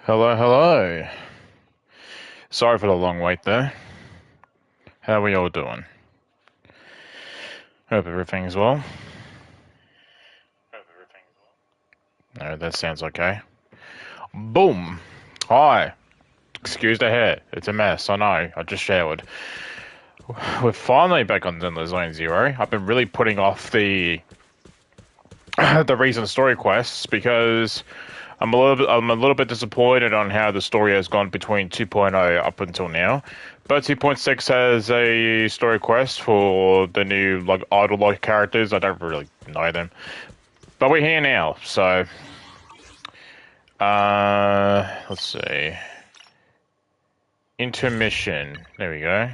Hello, hello. Sorry for the long wait there. How are we all doing? Hope everything's well. No, that sounds okay. Boom! Hi. Excuse the hair. It's a mess, I know. I just showered. We're finally back on Zenless Zone Zero. I've been really putting off the recent story quests because I'm a little bit disappointed on how the story has gone between 2.0 up until now. But 2.6 has a story quest for the new idol-like characters. I don't really know them, but we're here now. So, let's see. Intermission. There we go.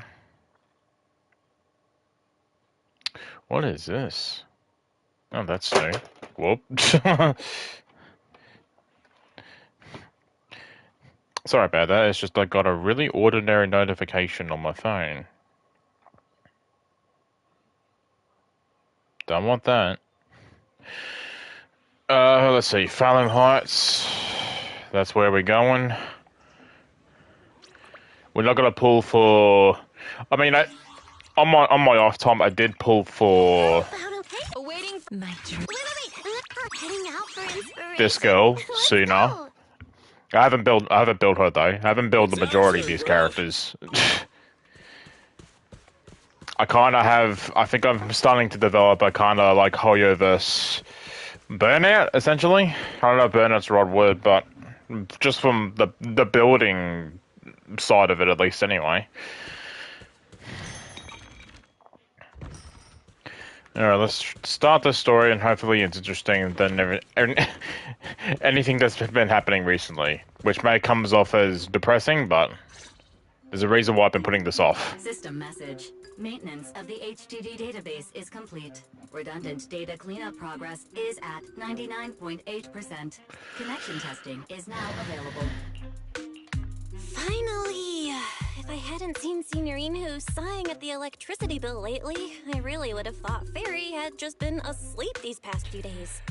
What is this? Oh, that's new. Whoop. Sorry about that, it's just I got a really ordinary notification on my phone. Don't want that. Let's see, Fallon Heights. That's where we're going. We're not gonna pull for... I mean, on my off time, I did pull for... this girl, Sooner. I haven't built her though. I haven't built the majority of these characters. I think I'm starting to develop a kind of like Hoyoverse burnout, essentially. I don't know if burnout's the right word, but just from the building side of it at least anyway. Alright, let's start the story and hopefully it's interesting than anything that's been happening recently, which may comes off as depressing, but there's a reason why I've been putting this off. System message. Maintenance of the HDD database is complete. Redundant data cleanup progress is at 99.8%. Connection testing is now available. Finally! If I hadn't seen Signorine sighing at the electricity bill lately, I really would have thought Fairy had just been asleep these past few days.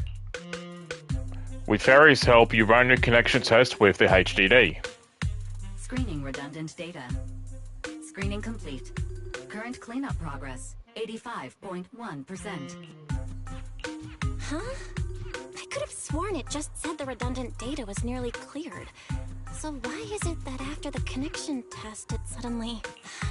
With Fairy's help, you run your connection test with the HDD. Screening redundant data. Screening complete. Current cleanup progress, 85.1%. Huh? I could have sworn it just said the redundant data was nearly cleared. So why is it that after the connection test it suddenly...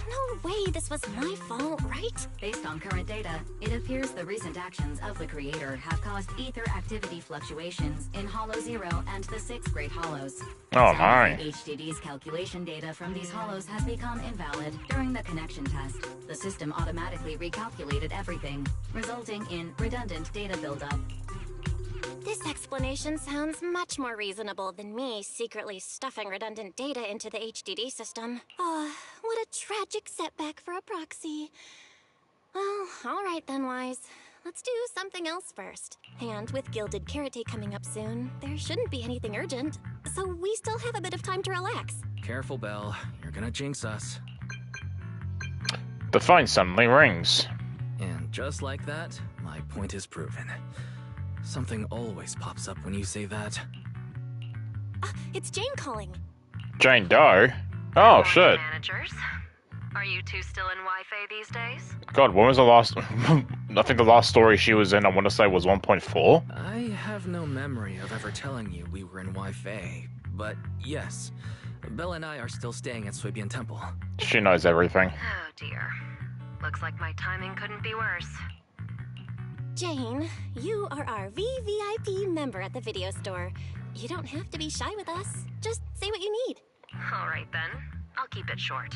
No way this was my fault, right? Based on current data, it appears the recent actions of the creator have caused ether activity fluctuations in Hollow Zero and the 6 Great Hollows. Oh my. HDD's calculation data from these hollows has become invalid during the connection test. The system automatically recalculated everything, resulting in redundant data buildup. This explanation sounds much more reasonable than me secretly stuffing redundant data into the HDD system. Oh, what a tragic setback for a proxy. Well, alright then, Wise. Let's do something else first. And with Gilded Karate coming up soon, there shouldn't be anything urgent. So we still have a bit of time to relax. Careful, Belle. You're gonna jinx us. The phone suddenly rings. And just like that, my point is proven. Something always pops up when you say that. It's Jane calling. Jane Doe? Oh, shit. Managers, are you two still in Wi-Fi these days? God, when was the last... I think the last story she was in, I want to say, was 1.4? I have no memory of ever telling you we were in Wi-Fi, but yes, Belle and I are still staying at Swabian Temple. She knows everything. Oh dear. Looks like my timing couldn't be worse. Jane, you are our VVIP member at the video store. You don't have to be shy with us. Just say what you need. Alright then, I'll keep it short.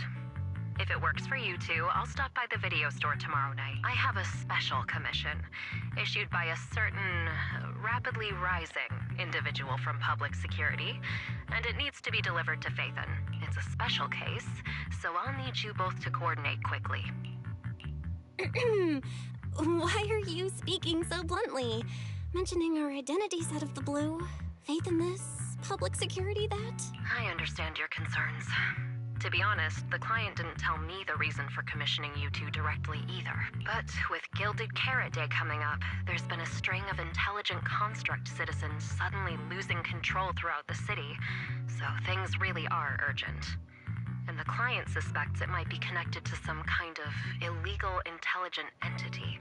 If it works for you two, I'll stop by the video store tomorrow night. I have a special commission, issued by a certain rapidly rising individual from public security, and it needs to be delivered to Phaethon. It's a special case, so I'll need you both to coordinate quickly. Why are you speaking so bluntly? Mentioning our identities out of the blue. Faith in this, public security that. I understand your concerns. To be honest, the client didn't tell me the reason for commissioning you two directly either. But with Gilded Carrot Day coming up, there's been a string of intelligent construct citizens suddenly losing control throughout the city, so things really are urgent. And the client suspects it might be connected to some kind of illegal intelligent entity.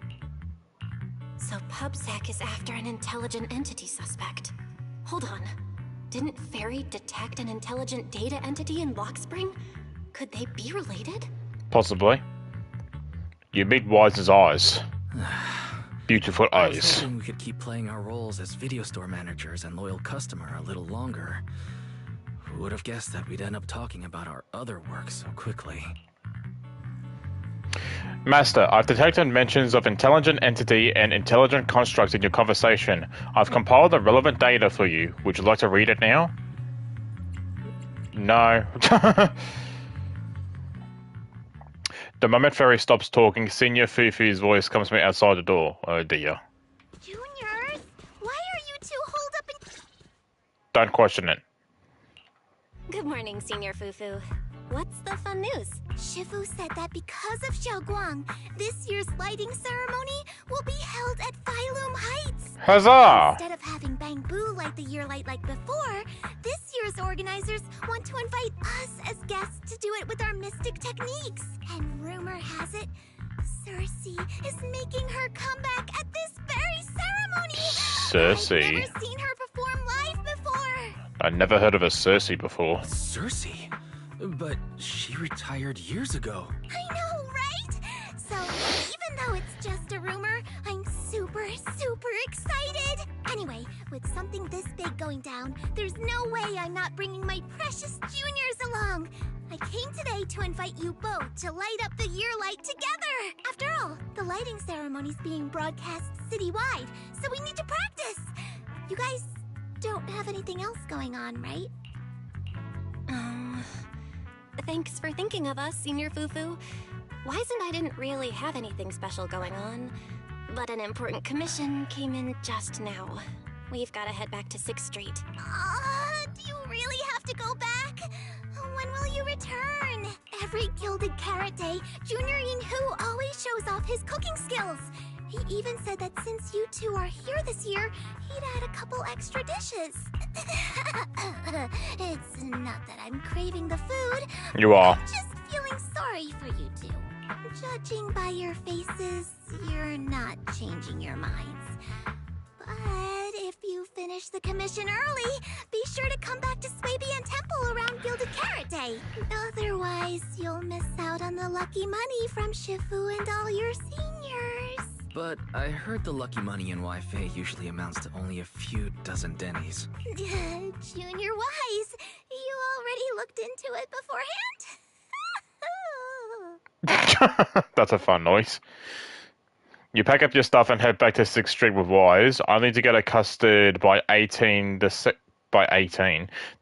So PubSec is after an intelligent entity suspect. Hold on. Didn't Fairy detect an intelligent data entity in Blockspring? Could they be related? Possibly. You meet Wise's eyes. Beautiful I was eyes. hoping we could keep playing our roles as video store managers and loyal customer a little longer. Who would have guessed that we'd end up talking about our other work so quickly? Master, I've detected mentions of intelligent entity and intelligent construct in your conversation. I've compiled the relevant data for you. Would you like to read it now? No. The moment Fairy stops talking, Senior Fufu's voice comes from outside the door. Oh dear. Juniors, why are you two holed up in... Don't question it. Good morning, Senior Fufu. What's the fun news? Shifu said that because of Xiaoguang, this year's lighting ceremony will be held at Phylum Heights. Huzzah! Instead of having Bangbu light the year light like before, this year's organizers want to invite us as guests to do it with our mystic techniques. And rumor has it, Cersei is making her comeback at this very ceremony. Cersei? I've never seen her perform live before. I've never heard of a Cersei before. Cersei? But she retired years ago. I know, right? So, even though it's just a rumor, I'm super excited. Anyway, with something this big going down, there's no way I'm not bringing my precious juniors along. I came today to invite you both to light up the year light together. After all, the lighting ceremony's being broadcast citywide, so we need to practice. You guys don't have anything else going on, right? Thanks for thinking of us, Senior Fufu. Wise and I didn't really have anything special going on, but an important commission came in just now. We've got to head back to 6th Street. Do you really have to go back? When will you return? Every Gilded Carrot Day, Junior Yinhu always shows off his cooking skills. He even said that since you two are here this year, he'd add a couple extra dishes. It's not that I'm craving the food. You are. I'm just feeling sorry for you two. Judging by your faces, you're not changing your minds. But if you finish the commission early, be sure to come back to Swabian Temple around Gilded Carrot Day. Otherwise, you'll miss out on the lucky money from Shifu and all your seniors. But I heard the lucky money in Wi-Fi usually amounts to only a few dozen dennies. Junior Wise, you already looked into it beforehand? That's a fun noise. You pack up your stuff and head back to 6th Street with Wise, only to get accosted by 18 the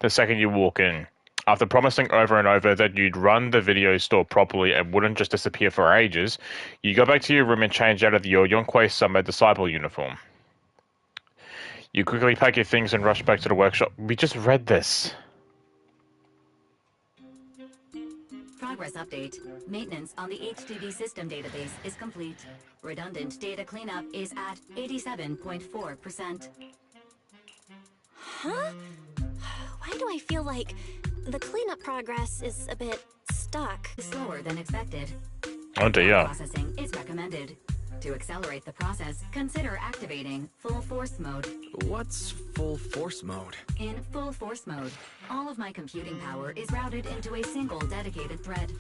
second you walk in. After promising over and over that you'd run the video store properly and wouldn't just disappear for ages, you go back to your room and change out of your Yonkwei Summer Disciple uniform. You quickly pack your things and rush back to the workshop. We just read this. Progress update. Maintenance on the HDD system database is complete. Redundant data cleanup is at 87.4%. Huh? Why do I feel like the cleanup progress is a bit stuck? Slower than expected. Oh dear. Processing is recommended. To accelerate the process, consider activating full force mode. What's full force mode? In full force mode, all of my computing power is routed into a single dedicated thread.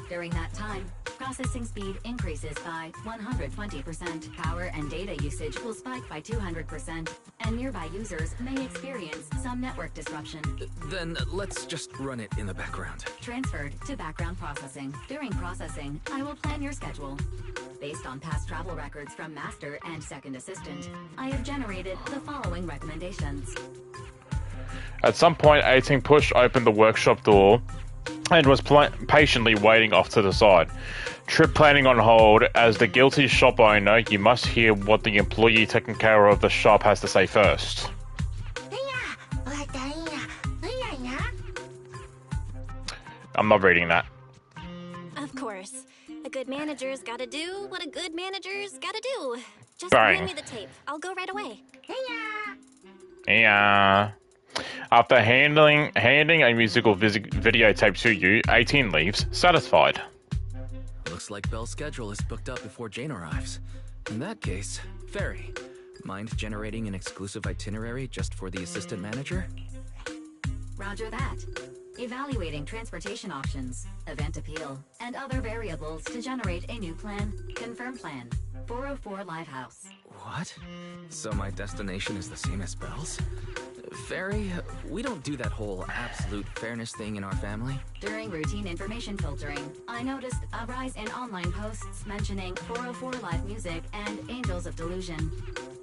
During that time, processing speed increases by 120%. Power and data usage will spike by 200%, and nearby users may experience some network disruption. Then let's just run it in the background. Transferred to background processing. During processing, I will plan your schedule. Based on past travel records from Master and Second Assistant, I have generated the following recommendations. At some point, 18 pushed open the workshop door and was patiently waiting off to the side. Trip planning on hold. As the guilty shop owner, you must hear what the employee taking care of the shop has to say first. I'm not reading that. Of course. A good manager's gotta do what a good manager's gotta do. Just Bang. bring me the tape. I'll go right away. Yeah. After handing a musical videotape to you, 18 leaves, satisfied. Looks like Belle's schedule is booked up before Jane arrives. In that case, Ferry, mind generating an exclusive itinerary just for the assistant manager? Roger that. Evaluating transportation options, event appeal, and other variables to generate a new plan. Confirm plan. 404 Livehouse. What? So my destination is the same as Belle's? Ferry, we don't do that whole absolute fairness thing in our family. During routine information filtering, I noticed a rise in online posts mentioning 404 Live Music and Angels of Delusion.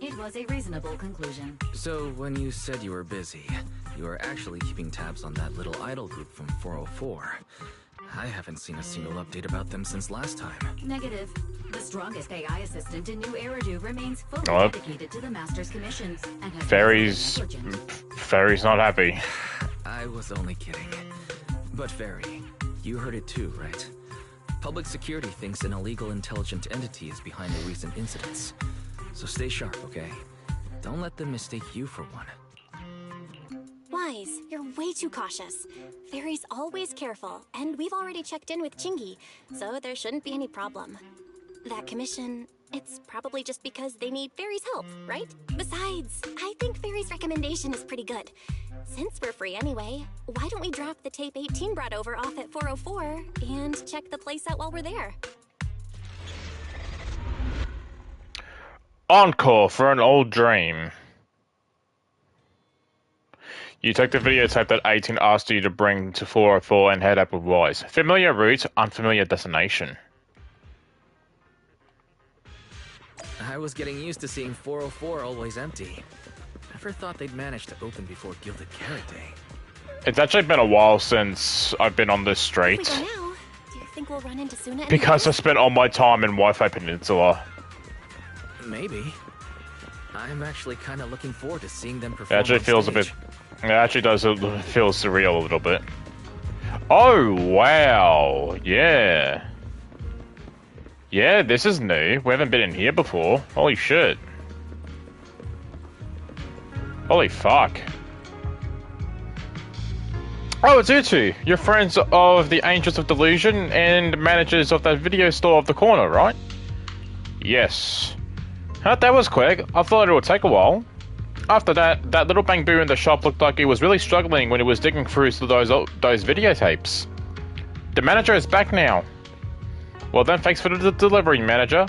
It was a reasonable conclusion. So when you said you were busy, you were actually keeping tabs on that little idol group from 404. I haven't seen a single update about them since last time. Negative. The strongest AI assistant in New Eridu remains fully dedicated to the Master's commissions and has Ferry's not happy. I was only kidding. But Ferry, you heard it too, right? Public security thinks an illegal intelligent entity is behind the recent incidents. So stay sharp, okay? Don't let them mistake you for one. Wise, you're way too cautious. Ferry's always careful, and we've already checked in with Chingy, so there shouldn't be any problem. That commission, it's probably just because they need Ferry's help, right? Besides, I think Ferry's recommendation is pretty good. Since we're free anyway, why don't we drop the tape 18 brought over off at 404 and check the place out while we're there? Encore for an old dream. You take the videotape that 18 asked you to bring to 404 and head up with Wise. Familiar route, unfamiliar destination. I was getting used to seeing 404 always empty. Never thought they'd manage to open before Gilded Carrot Day. It's actually been a while since I've been on this street. If we go now, do you think we'll run into Suna? Because I spent all my time in Wi-Fi Peninsula. Maybe. I'm actually kind of looking forward to seeing them It perform actually on feels stage. a bit... It actually does feel surreal a little bit. Oh, wow. Yeah. Yeah, this is new. We haven't been in here before. Holy shit. Holy fuck. Oh, it's you two. You're friends of the Angels of Delusion and managers of that video store of the corner, right? Yes. Huh, that was quick. I thought it would take a while. After that, that little bamboo in the shop looked like he was really struggling when he was digging through those videotapes. The manager is back now. Well then, thanks for the delivery, manager.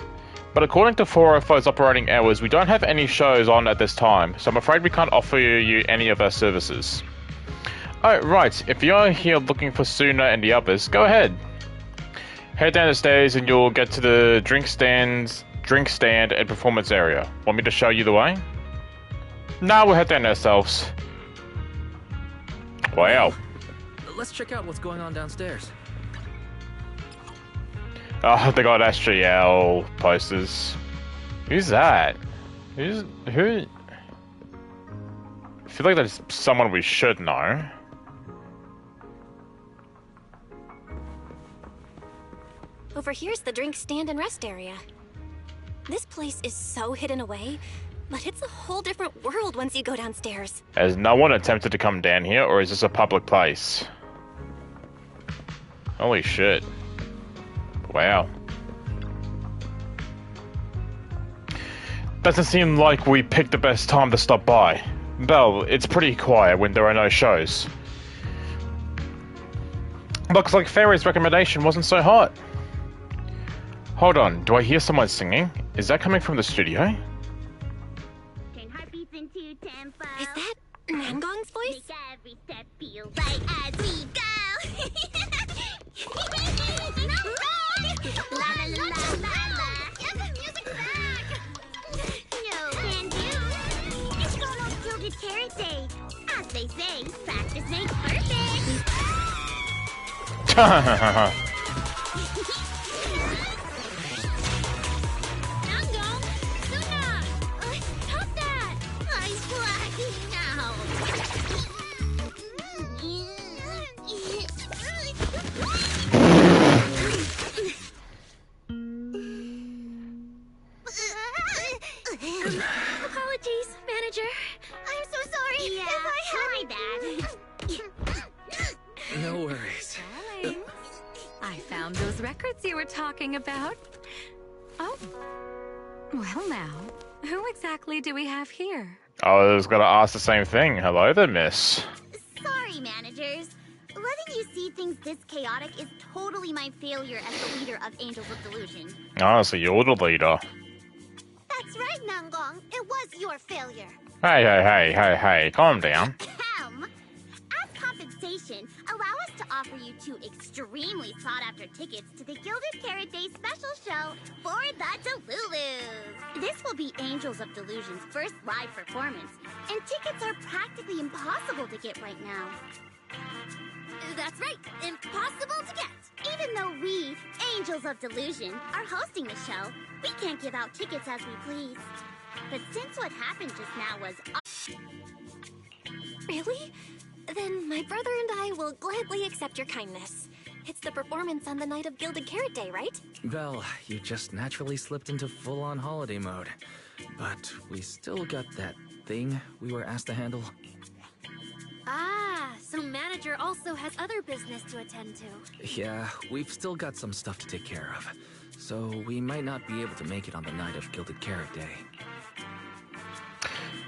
But according to 405's operating hours, we don't have any shows on at this time, so I'm afraid we can't offer you any of our services. Oh, right. If you're here looking for Suna and the others, go ahead. Head down the stairs and you'll get to the drink stand and performance area. Want me to show you the way? Nah, we'll head down ourselves. Wow. Let's check out what's going on downstairs. Oh, they got SGL posters. Who's that? Who? I feel like that's someone we should know. Over here's the drink stand and rest area. This place is so hidden away, but it's a whole different world once you go downstairs. Has no one attempted to come down here, or is this a public place? Holy shit. Wow. Doesn't seem like we picked the best time to stop by. Belle, it's pretty quiet when there are no shows. Looks like Fairy's recommendation wasn't so hot. Hold on, do I hear someone singing? Is that coming from the studio? Is that Mangong's voice? Make every step feel right as we go. La la la la la. Get the music back. No can do. It's almost Gilded Carrot Day. As they say, practice makes perfect. Mangong, Suna, stop that! I'm blacking out. tickets you were talking about. Oh. Well now, who exactly do we have here? I was gonna ask the same thing. Hello there, miss. Sorry, managers. Letting you see things this chaotic is totally my failure as the leader of Angels of Delusion. Oh, so you're the leader. That's right, Nangong. It was your failure. Hey, calm down. As compensation, allow us to offer you 2 extremely sought-after tickets to the Gilded Carrot Day special show for the Delulus. This will be Angels of Delusion's first live performance, and tickets are practically impossible to get right now. That's right, impossible to get. Even though we, Angels of Delusion, are hosting the show, we can't give out tickets as we please. But since what happened just now was... Really? Then my brother and I will gladly accept your kindness. It's the performance on the night of Gilded Carrot Day, right? Well, you just naturally slipped into full-on holiday mode. But we still got that thing we were asked to handle. Ah, so manager also has other business to attend to. Yeah, we've still got some stuff to take care of. So we might not be able to make it on the night of Gilded Carrot Day.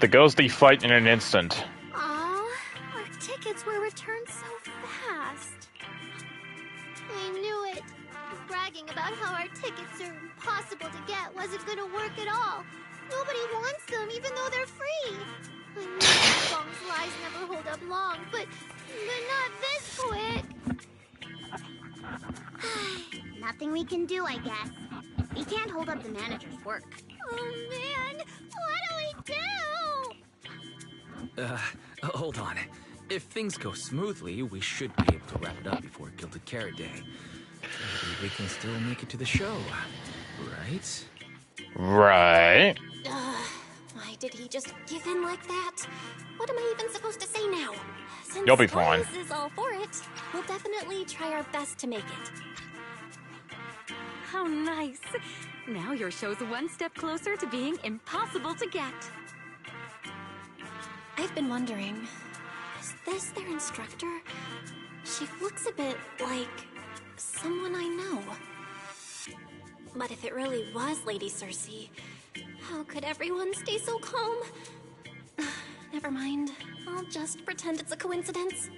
The girls deflate in an instant. Aw, our tickets were returned so fast. I knew it. Bragging about how our tickets are impossible to get wasn't gonna work at all. Nobody wants them, even though they're free. I knew Bong's lies never hold up long, but not this quick. Nothing we can do, I guess. We can't hold up the manager's work. Oh man, what do we do? Hold on. If things go smoothly, we should be able to wrap it up before Gilded Carrot Day. Maybe we can still make it to the show, right? Right. Why did he just give in like that? What am I even supposed to say now? Since You'll be fine. This is all for it, we'll definitely try our best to make it. How nice. Now your show's one step closer to being impossible to get. I've been wondering, is this their instructor? She looks a bit like someone I know. But if it really was Lady Cersei, how could everyone stay so calm? Never mind. I'll just pretend it's a coincidence.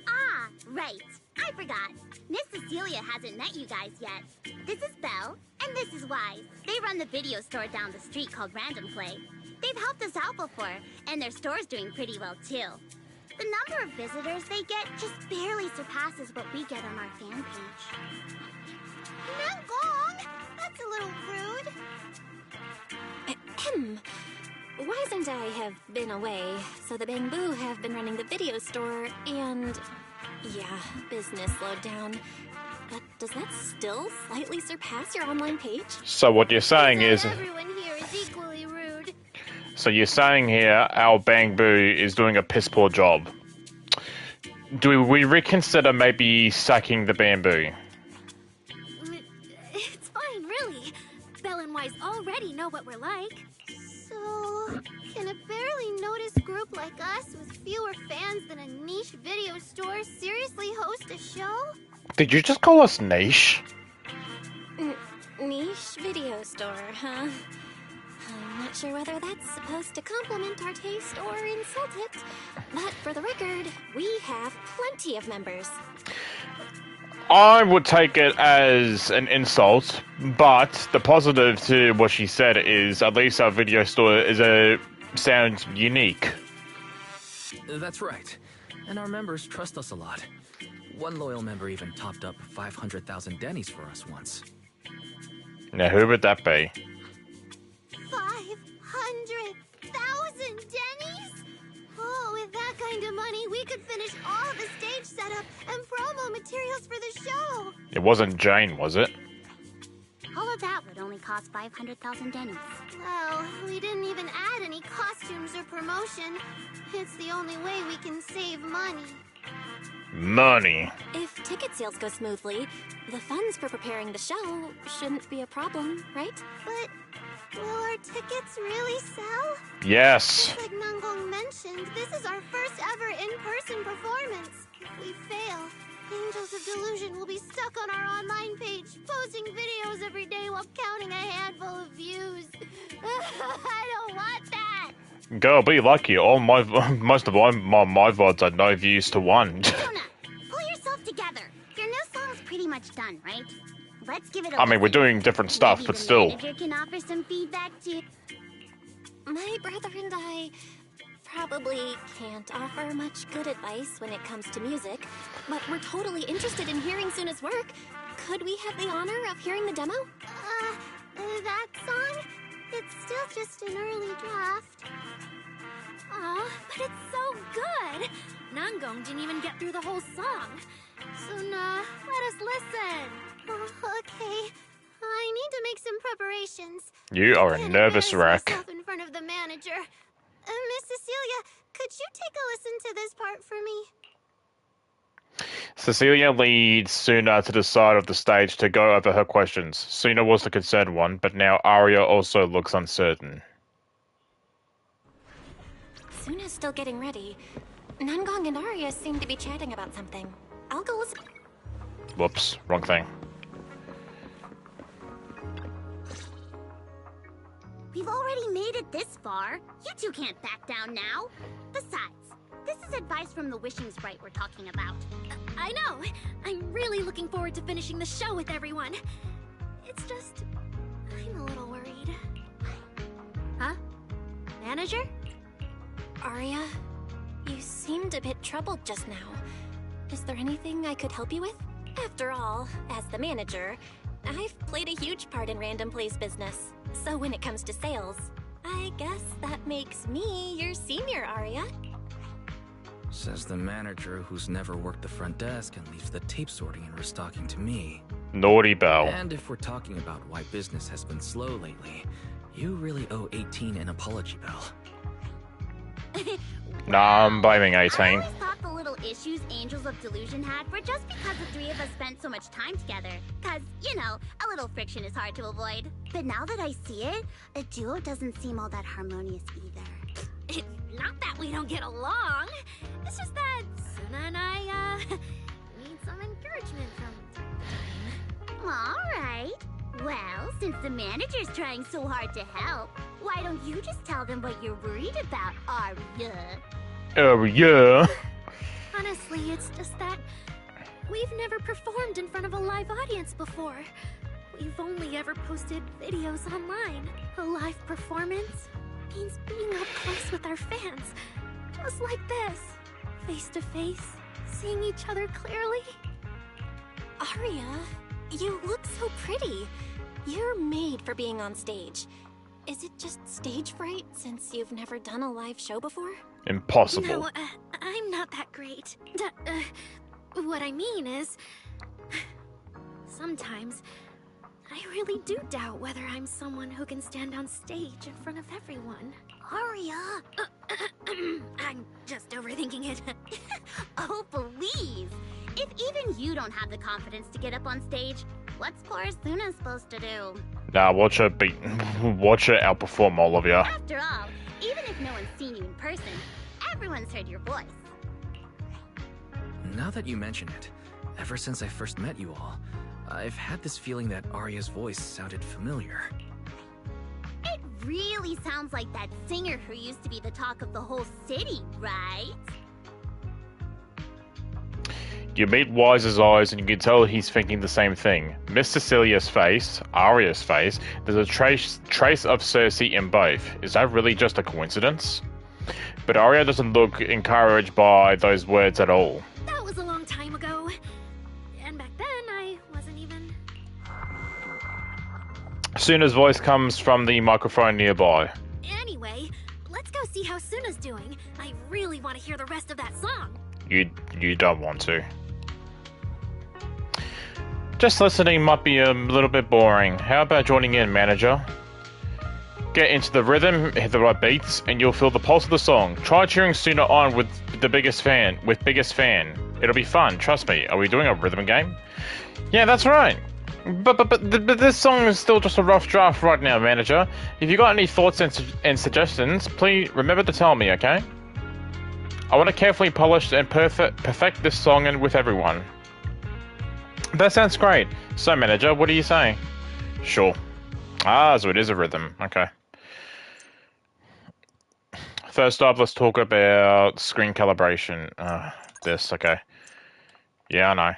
Ah, right. I forgot. Miss Cecilia hasn't met you guys yet. This is Belle, and this is Wise. They run the video store down the street called Random Play. They've helped us out before, and their store's doing pretty well too. The number of visitors they get just barely surpasses what we get on our fan page. Nangong! That's a little rude. Ahem. Wise and I have been away, so the Bamboo have been running the video store, and yeah, business slowed down. But does that still slightly surpass your online page? So what you're saying is... Everyone here is equally rude. So you're saying here our Bamboo is doing a piss poor job. Do we reconsider maybe sacking the Bamboo? It's fine, really. Belle and Wise already know what we're like. So, can a barely noticed group like us with fewer fans than a niche video store seriously host a show? Did you just call us niche? Niche video store, huh? I'm not sure whether that's supposed to compliment our taste or insult it, but for the record, we have plenty of members. I would take it as an insult, but the positive to what she said is at least our video store sounds unique. That's right. And our members trust us a lot. One loyal member even topped up 500,000 Denny's for us once. Now who would that be? 500,000 Denny's? Oh, with that kind of money, we could finish all the stage setup and promo materials for the show. It wasn't Jane, was it? All of that would only cost 500,000 Denny's. Well, we didn't even add any costumes or promotion. It's the only way we can save money. Money. If ticket sales go smoothly, the funds for preparing the show shouldn't be a problem, right? But will our tickets really sell? Yes. Just like Nangong mentioned, this is our first ever in-person performance. If we fail, Angels of Delusion will be stuck on our online page, posting videos every day while counting a handful of views. I don't want that! Girl, be lucky. All my most of my VODs are no views to one. Jonah, pull yourself together. Your new song's pretty much done, right? Let's give it a I mean, we're listen. doing different stuff, Maybe but the still. manager can offer some feedback too. My brother and I probably can't offer much good advice when it comes to music, but we're totally interested in hearing Suna's work. Could we have the honor of hearing the demo? That song? It's still just an early draft. Aw, but it's so good! Nangong didn't even get through the whole song. Suna, let us listen. Oh, okay. I need to make some preparations. You are a Can't nervous embarrass wreck. myself in front of the manager. Miss Cecilia, could you take a listen to this part for me? Cecilia leads Suna to the side of the stage to go over her questions. Suna was the concerned one, but now Arya also looks uncertain. Suna's still getting ready. Nangong and Arya seem to be chatting about something. I'll go listen. Whoops, wrong thing. We've already made it this far. You two can't back down now. Besides, this is advice from the wishing sprite we're talking about. I know! I'm really looking forward to finishing the show with everyone. It's just... I'm a little worried. Huh? Manager? Arya, you seemed a bit troubled just now. Is there anything I could help you with? After all, as the manager, I've played a huge part in Random Play's business. So when it comes to sales, I guess that makes me your senior, Arya. Says the manager who's never worked the front desk and leaves the tape sorting and restocking to me. Naughty Bell. And if we're talking about why business has been slow lately, you really owe 18 an apology, Bell. Nah, I'm blaming I 18. always thought the little issues Angels of Delusion had were just because the three of us spent so much time together. Cause, you know, a little friction is hard to avoid. But now that I see it, a duo doesn't seem all that harmonious either. It's not that we don't get along. It's just that Suna and I, need some encouragement from time to time. Alright. Well, since the manager's trying so hard to help, why don't you just tell them what you're worried about, Arya? Oh, yeah. Honestly, it's just that we've never performed in front of a live audience before. We've only ever posted videos online. A live performance means being up close with our fans. Just like this. Face to face, seeing each other clearly. Arya, you look so pretty. You're made for being on stage. Is it just stage fright since you've never done a live show before? Impossible. No, I'm not that great. What I mean is, sometimes I really do doubt whether I'm someone who can stand on stage in front of everyone. Arya! I'm just overthinking it. Oh, please! If even you don't have the confidence to get up on stage, what's poor Suna supposed to do? Nah, watch her outperform all of ya. After all, even if no one's seen you in person, everyone's heard your voice. Now that you mention it, ever since I first met you all, I've had this feeling that Arya's voice sounded familiar. It really sounds like that singer who used to be the talk of the whole city, right? You meet Wise's eyes and you can tell he's thinking the same thing. Miss Cecilia's face, Arya's face, there's a trace of Cersei in both. Is that really just a coincidence? But Arya doesn't look encouraged by those words at all. That was a long time ago. And back then, I wasn't even... Suna's voice comes from the microphone nearby. Anyway, let's go see how Suna's doing. I really want to hear the rest of that song. You don't want to. Just listening might be a little bit boring. How about joining in, manager? Get into the rhythm, hit the right beats, and you'll feel the pulse of the song. Try cheering Suna on with biggest fan. It'll be fun, trust me. Are we doing a rhythm game? Yeah, that's right. But this song is still just a rough draft right now, manager. If you got any thoughts and suggestions, please remember to tell me, okay? I want to carefully polish and perfect this song and with everyone. That sounds great. So, manager, what do you say? Sure. Ah, so it is a rhythm. Okay. First off, let's talk about screen calibration. This, okay. Yeah, I know.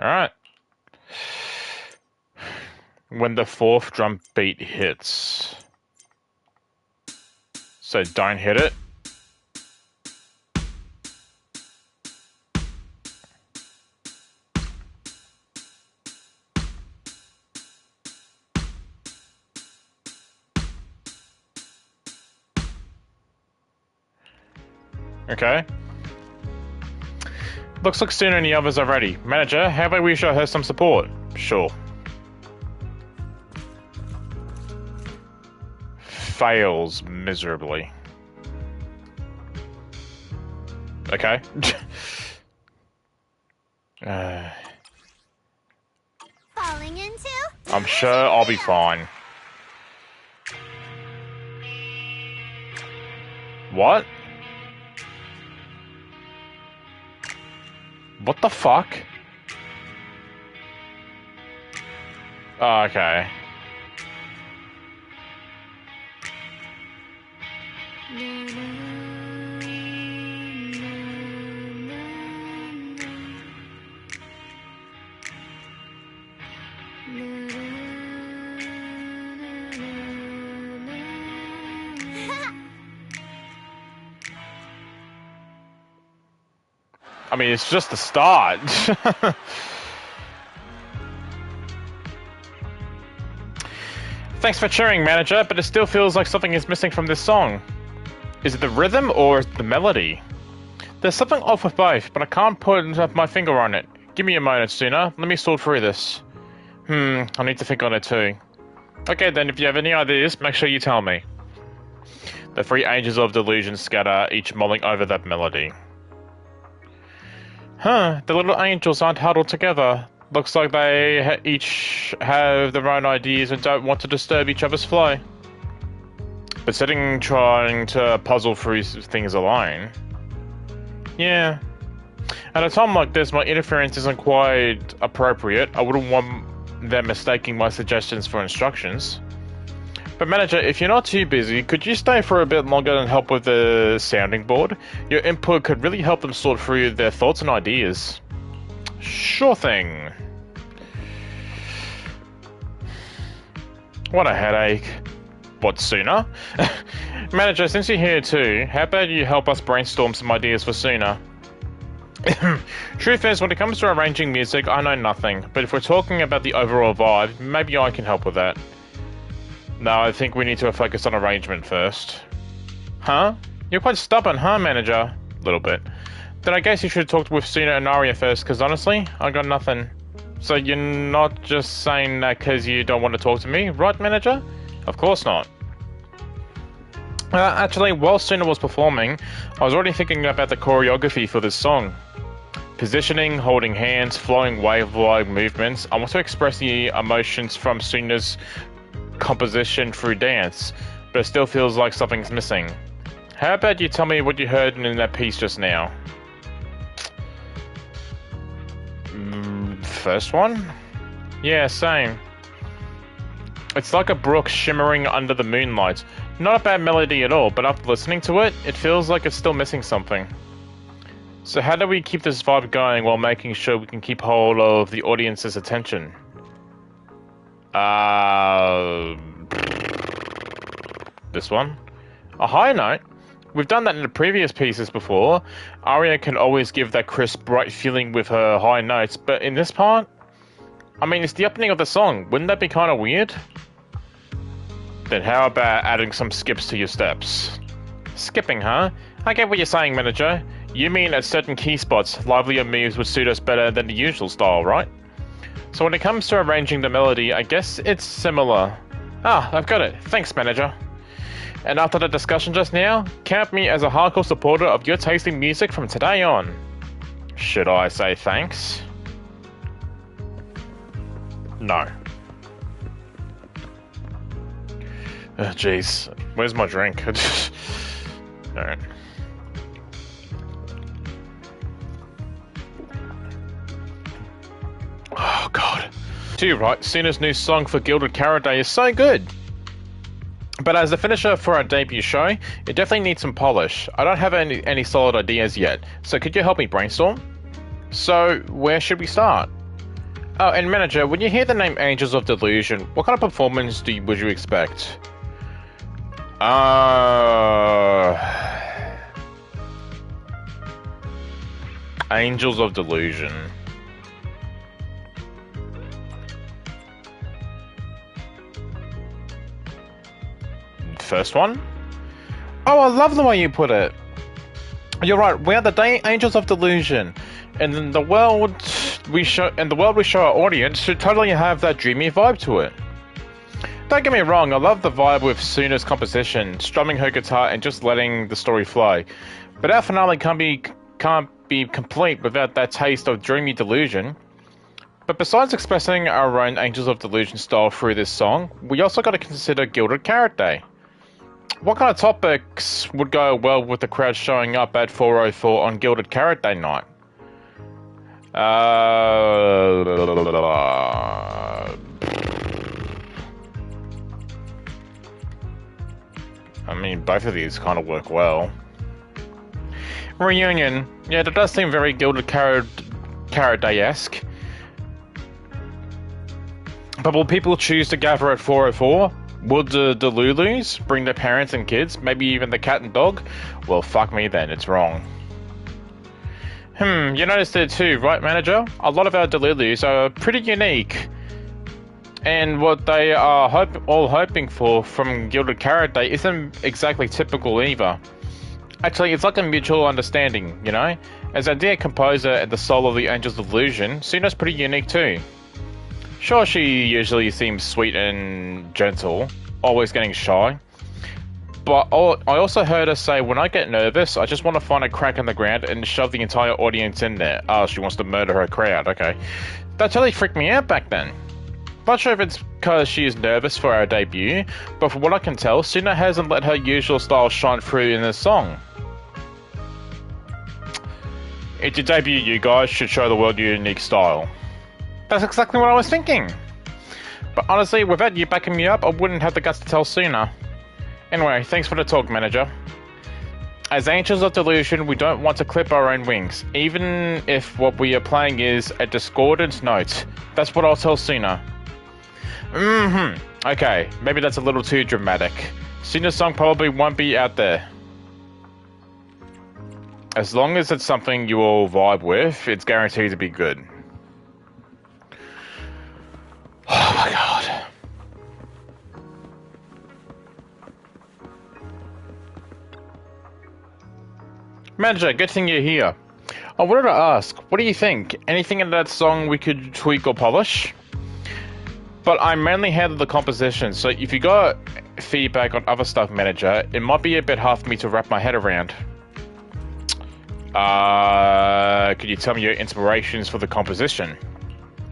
Alright. When the fourth drum beat hits. So don't hit it. Okay. Looks like Suna and the others are ready. Manager, how about we show her some support? Sure. Fails miserably. Okay. Falling into? I'm sure I'll be fine. What? What the fuck? Oh, okay. I mean, it's just the start. Thanks for cheering, manager, but it still feels like something is missing from this song. Is it the rhythm or the melody? There's something off with both, but I can't put my finger on it. Give me a moment, Suna. Let me sort through this. I need to think on it too. Okay then, if you have any ideas, make sure you tell me. The three angels of delusion scatter, each mulling over that melody. Huh, the little angels aren't huddled together. Looks like they each have their own ideas and don't want to disturb each other's flow. But sitting trying to puzzle through things alone. Yeah. At a time like this, my interference isn't quite appropriate. I wouldn't want them mistaking my suggestions for instructions. But manager, if you're not too busy, could you stay for a bit longer and help with the sounding board? Your input could really help them sort through their thoughts and ideas. Sure thing. What a headache. What, Suna? Manager, since you're here too, how about you help us brainstorm some ideas for Suna? Truth is, when it comes to arranging music, I know nothing. But if we're talking about the overall vibe, maybe I can help with that. No, I think we need to focus on arrangement first. Huh? You're quite stubborn, huh, manager? Little bit. Then I guess you should talk with Suna and Aria first, because honestly, I got nothing. So you're not just saying that because you don't want to talk to me, right, manager? Of course not. Actually, while Suna was performing, I was already thinking about the choreography for this song. Positioning, holding hands, flowing wave-like movements. I want to express the emotions from Suna's composition through dance, but it still feels like something's missing. How about you tell me what you heard in that piece just now? First one? Yeah, same. It's like a brook shimmering under the moonlight. Not a bad melody at all, but after listening to it, it feels like it's still missing something. So how do we keep this vibe going while making sure we can keep hold of the audience's attention? This one? A high note? We've done that in the previous pieces before. Aria can always give that crisp, bright feeling with her high notes, but in this part? I mean, it's the opening of the song. Wouldn't that be kind of weird? Then how about adding some skips to your steps? Skipping, huh? I get what you're saying, manager. You mean at certain key spots, livelier moves would suit us better than the usual style, right? So when it comes to arranging the melody, I guess it's similar. Ah, I've got it. Thanks, manager. And after the discussion just now, count me as a hardcore supporter of your taste in music from today on. Should I say thanks? No. Jeez. Where's my drink? Alright. Oh god. Too right, Suna's new song for Gilded Carrot Day is so good. But as the finisher for our debut show, it definitely needs some polish. I don't have any solid ideas yet, so could you help me brainstorm? So, where should we start? Oh, and manager, when you hear the name Angels of Delusion, what kind of performance would you expect? Angels of Delusion. First one? Oh, I love the way you put it. You're right. We are the Angels of Delusion, and in the world we show our audience should totally have that dreamy vibe to it. Don't get me wrong. I love the vibe with Suna's composition, strumming her guitar and just letting the story flow. But our finale can't be complete without that taste of dreamy delusion. But besides expressing our own Angels of Delusion style through this song, we also got to consider Gilded Carrot Day. What kind of topics would go well with the crowd showing up at 4:04 on Gilded Carrot Day night? I mean, both of these kind of work well. Reunion. Yeah, that does seem very Gilded Carrot Day-esque. But will people choose to gather at 4:04? Would the Lulus bring their parents and kids? Maybe even the cat and dog? Well, fuck me then, it's wrong. You noticed it too, right, manager? A lot of our Delulus are pretty unique. And what they are all hoping for from Gilded Carrot Day isn't exactly typical either. Actually, it's like a mutual understanding, you know? As our dear composer and the soul of the Angels of Illusion, Suna's pretty unique too. Sure, she usually seems sweet and gentle, always getting shy. But I also heard her say, when I get nervous, I just want to find a crack in the ground and shove the entire audience in there. Oh, she wants to murder her crowd, okay. That totally freaked me out back then. Not sure if it's because she is nervous for our debut, but from what I can tell, Suna hasn't let her usual style shine through in this song. It's your debut, you guys should show the world your unique style. That's exactly what I was thinking. But honestly, without you backing me up, I wouldn't have the guts to tell Suna. Anyway, thanks for the talk, manager. As Angels of Delusion, we don't want to clip our own wings, even if what we are playing is a discordant note. That's what I'll tell Suna. Okay, maybe that's a little too dramatic. Suna's song probably won't be out there. As long as it's something you all vibe with, it's guaranteed to be good. Oh my god. Manager, good thing you're here. I wanted to ask, what do you think? Anything in that song we could tweak or polish? But I mainly handle the composition, so if you got feedback on other stuff, manager, it might be a bit hard for me to wrap my head around. Could you tell me your inspirations for the composition?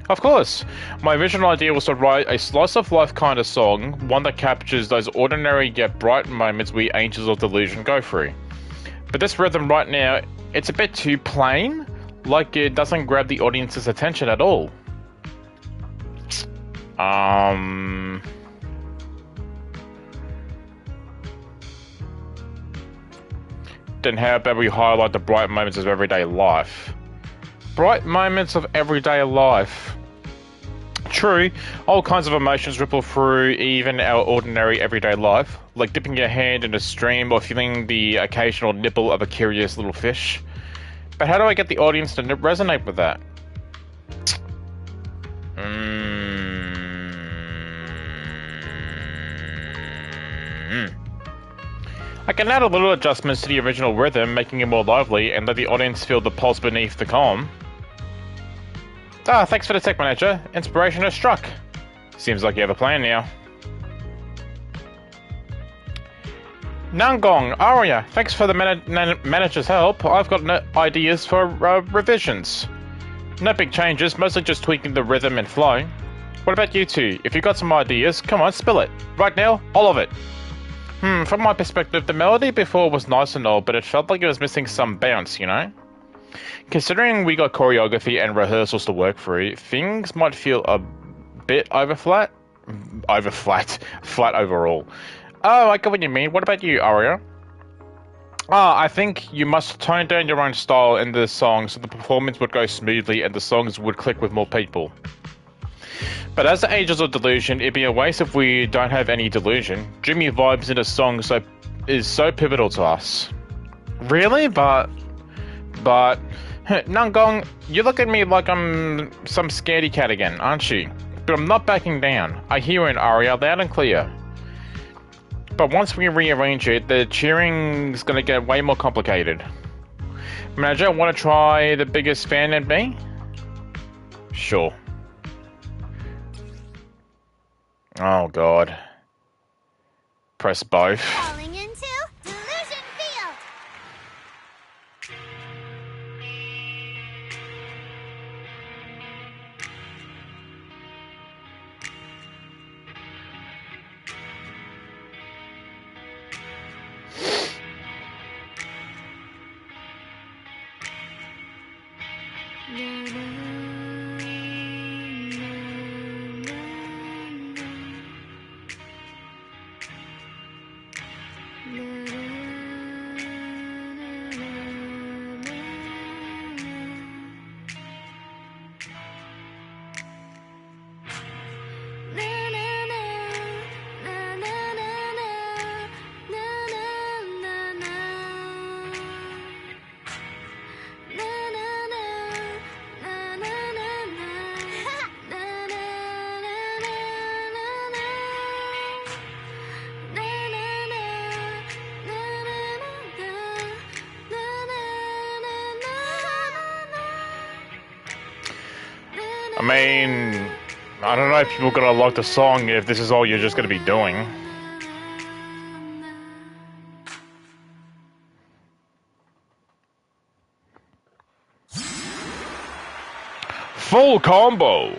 Of course. My original idea was to write a slice-of-life kind of song, one that captures those ordinary yet bright moments we Angels of Delusion go through. But this rhythm right now, it's a bit too plain, like it doesn't grab the audience's attention at all. Then how about we highlight the bright moments of everyday life? Bright moments of everyday life. True, all kinds of emotions ripple through even our ordinary everyday life, like dipping your hand in a stream or feeling the occasional nibble of a curious little fish. But how do I get the audience to resonate with that? I can add a little adjustments to the original rhythm, making it more lively, and let the audience feel the pulse beneath the calm. Ah, thanks for the tech, manager. Inspiration has struck. Seems like you have a plan now. Nangong, Aria, thanks for the manager's help. I've got ideas for revisions. No big changes, mostly just tweaking the rhythm and flow. What about you two? If you got some ideas, come on, spill it. Right now, all of it. From my perspective, the melody before was nice and all, but it felt like it was missing some bounce, you know? Considering we got choreography and rehearsals to work through, things might feel a bit flat overall. Oh, I get what you mean. What about you, Aria? I think you must tone down your own style in the song so the performance would go smoothly and the songs would click with more people. But as the Angels of Delusion, it'd be a waste if we don't have any delusion. Dreamy vibes in a song is so pivotal to us. Really? But Nangong, you look at me like I'm some scaredy cat again, aren't you? But I'm not backing down. I hear an Aria loud and clear. But once we rearrange it, the cheering's gonna get way more complicated. Manager, wanna try the biggest fan in me? Sure. Oh god. Press both. Falling into Delusion Field. I mean, I don't know if people are gonna like the song if this is all you're just gonna be doing. Full combo!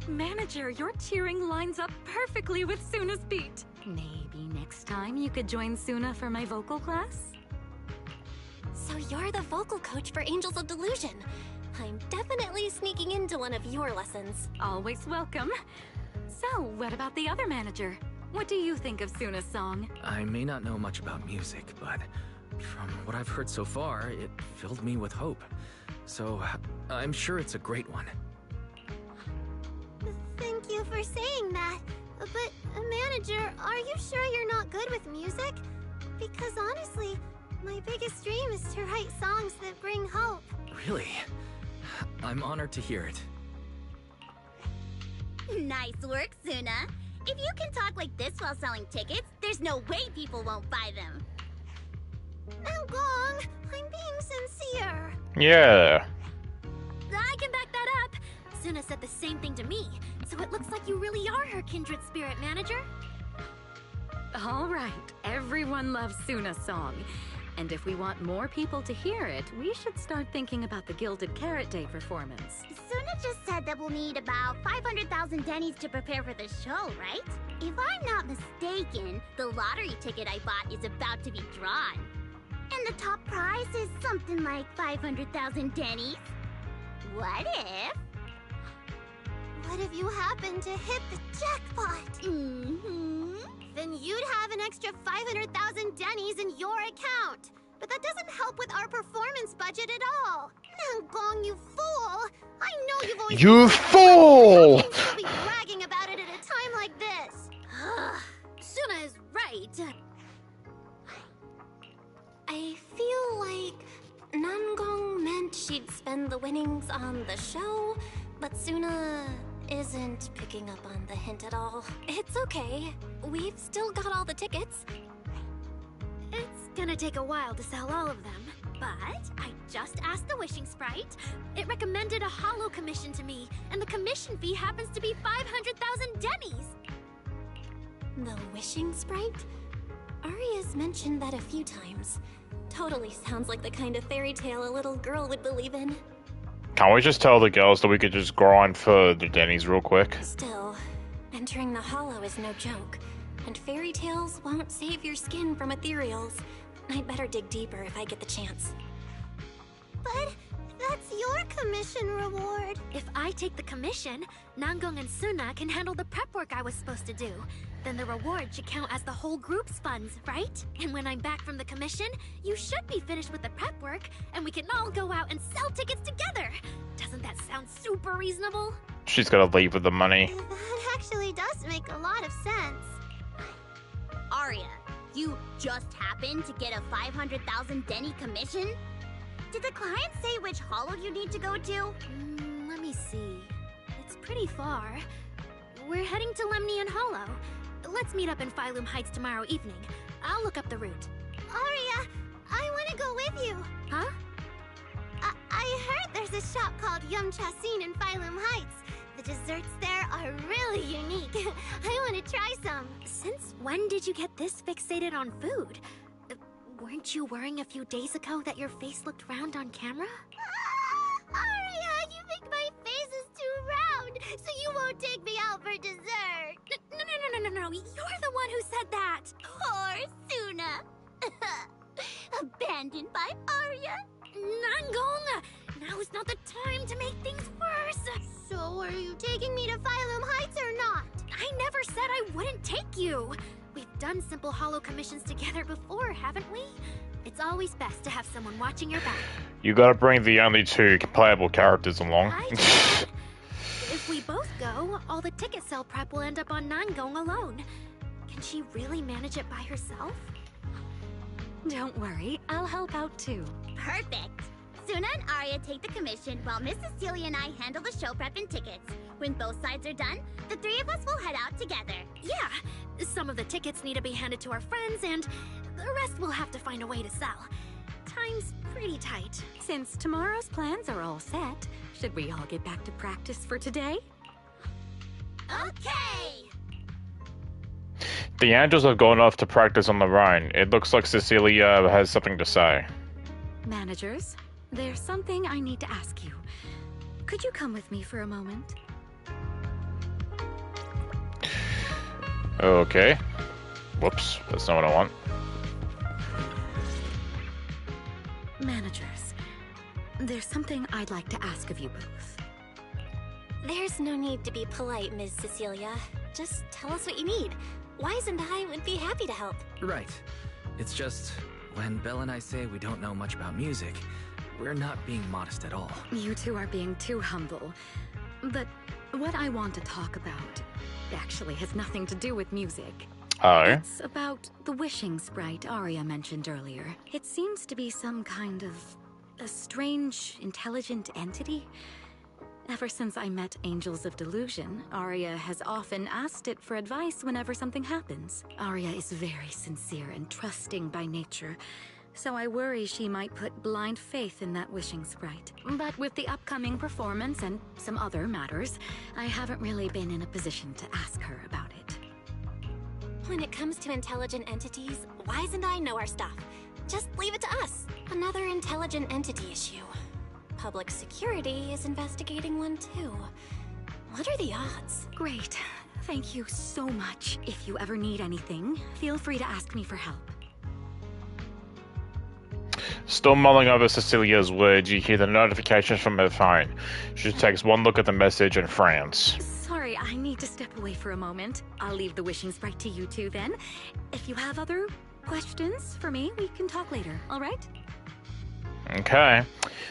Manager, your cheering lines up perfectly with Suna's beat. Maybe next time you could join Suna for my vocal class? So you're the vocal coach for Angels of Delusion. I'm definitely sneaking into one of your lessons. Always welcome. So, what about the other manager? What do you think of Suna's song? I may not know much about music, but from what I've heard so far, it filled me with hope. So, I'm sure it's a great one. Thank you for saying that. But, manager, are you sure you're not good with music? Because honestly, my biggest dream is to write songs that bring hope. Really? I'm honored to hear it. Nice work, Suna. If you can talk like this while selling tickets, there's no way people won't buy them. Gong, I'm being sincere. Yeah. I can back that up. Suna said the same thing to me, so it looks like you really are her kindred spirit, manager. All right, everyone loves Suna's song. And if we want more people to hear it, we should start thinking about the Gilded Carrot Day performance. Suna just said that we'll need about 500,000 dennies to prepare for the show, right? If I'm not mistaken, the lottery ticket I bought is about to be drawn. And the top prize is something like 500,000 dennies. What if? What if you happen to hit the jackpot? Then you'd have an extra 500,000 dennies in your account. But that doesn't help with our performance budget at all. Gong, you fool! I know you've always... You fool! You'll be bragging about it at a time like this. Suna is right. I feel like Nangong meant she'd spend the winnings on the show, but Suna isn't picking up on the hint at all. It's okay. We've still got all the tickets. It's gonna take a while to sell all of them, but I just asked the Wishing Sprite. It recommended a holo commission to me, and the commission fee happens to be 500,000 dennies. The Wishing Sprite? Aria's mentioned that a few times. Totally sounds like the kind of fairy tale a little girl would believe in. Can't we just tell the girls that we could just grind for the Denny's real quick? Still, an Entering the Hollow is no joke, and fairy tales won't save your skin from ethereals. I'd better dig deeper if I get the chance. But that's your commission reward. If I take the commission, Nangong and Suna can handle the prep work I was supposed to do. Then the reward should count as the whole group's funds, right? And when I'm back from the commission, you should be finished with the prep work, and we can all go out and sell tickets together. Doesn't that sound super reasonable? She's got to leave with the money. That actually does make a lot of sense. Arya, you just happened to get a 500,000 Denny commission? Did the client say which hollow you need to go to? Let me see. It's pretty far. We're heading to Lemnian Hollow. Let's meet up in Phylum Heights tomorrow evening. I'll look up the route. Arya, I want to go with you. Huh? I heard there's a shop called Yum Chasin in Phylum Heights. The desserts there are really unique. I want to try some. Since when did you get this fixated on food? Weren't you worrying a few days ago that your face looked round on camera? Arya, you think my face is too round, so you won't take me out for dessert. No. You're the one who said that. Poor Suna. Abandoned by Arya. Nangong! Now is not the time to make things worse. So are you taking me to Phylum Heights or not? I never said I wouldn't take you. We've done simple hollow commissions together before, haven't we? It's always best to have someone watching your back. You gotta bring the only two playable characters along. If we both go, all the ticket sale prep will end up on Nangong alone. Can she really manage it by herself? Don't worry, I'll help out too. Perfect. Suna and Arya take the commission while Miss Cecilia and I handle the show prep and tickets. When both sides are done, the three of us will head out together. Yeah, some of the tickets need to be handed to our friends, and the rest we'll have to find a way to sell. Time's pretty tight. Since tomorrow's plans are all set, should we all get back to practice for today? Okay! The angels have gone off to practice on their own. It looks like Cecilia has something to say. Managers, there's something I need to ask you. Could you come with me for a moment? Okay. Whoops, that's not what I want. Managers, there's something I'd like to ask of you both. There's no need to be polite, Ms. Cecilia. Just tell us what you need. Wise and I would be happy to help. Right. It's just, when Belle and I say we don't know much about music, we're not being modest at all. You two are being too humble. But what I want to talk about actually has nothing to do with music. Oh? It's about the wishing sprite Arya mentioned earlier. It seems to be some kind of a strange, intelligent entity. Ever since I met Angels of Delusion, Arya has often asked it for advice whenever something happens. Arya is very sincere and trusting by nature, so I worry she might put blind faith in that wishing sprite. But with the upcoming performance and some other matters, I haven't really been in a position to ask her about it. When it comes to intelligent entities, Wise and I know our stuff. Just leave it to us. Another intelligent entity issue. Public security is investigating one too. What are the odds? Great. Thank you so much. If you ever need anything, feel free to ask me for help. Still mulling over Cecilia's words, you hear the notifications from her phone. She takes one look at the message and frowns. Sorry, I need to step away for a moment. I'll leave the wishing sprite to you two then. If you have other questions for me, we can talk later, alright? Okay.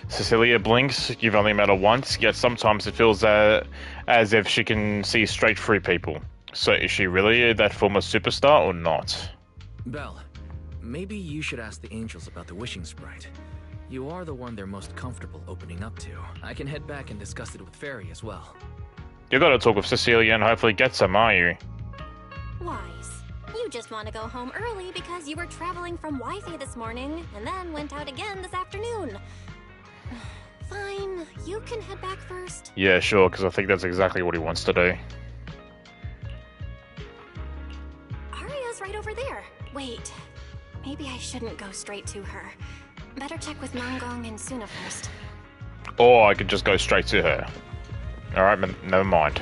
Cecilia blinks. You've only met her once, yet sometimes it feels as if she can see straight through people. So is she really that former superstar or not? Belle, maybe you should ask the angels about the wishing sprite. You are the one they're most comfortable opening up to. I can head back and discuss it with Fairy as well. You gotta talk with Cecilia and hopefully get some, are you? Wise. You just want to go home early because you were traveling from Wi-Fi this morning and then went out again this afternoon. Fine, you can head back first. Yeah, sure, because I think that's exactly what he wants to do. Arya's right over there. Wait, maybe I shouldn't go straight to her. Better check with Nangong and Suna first. Or I could just go straight to her. Alright, never mind.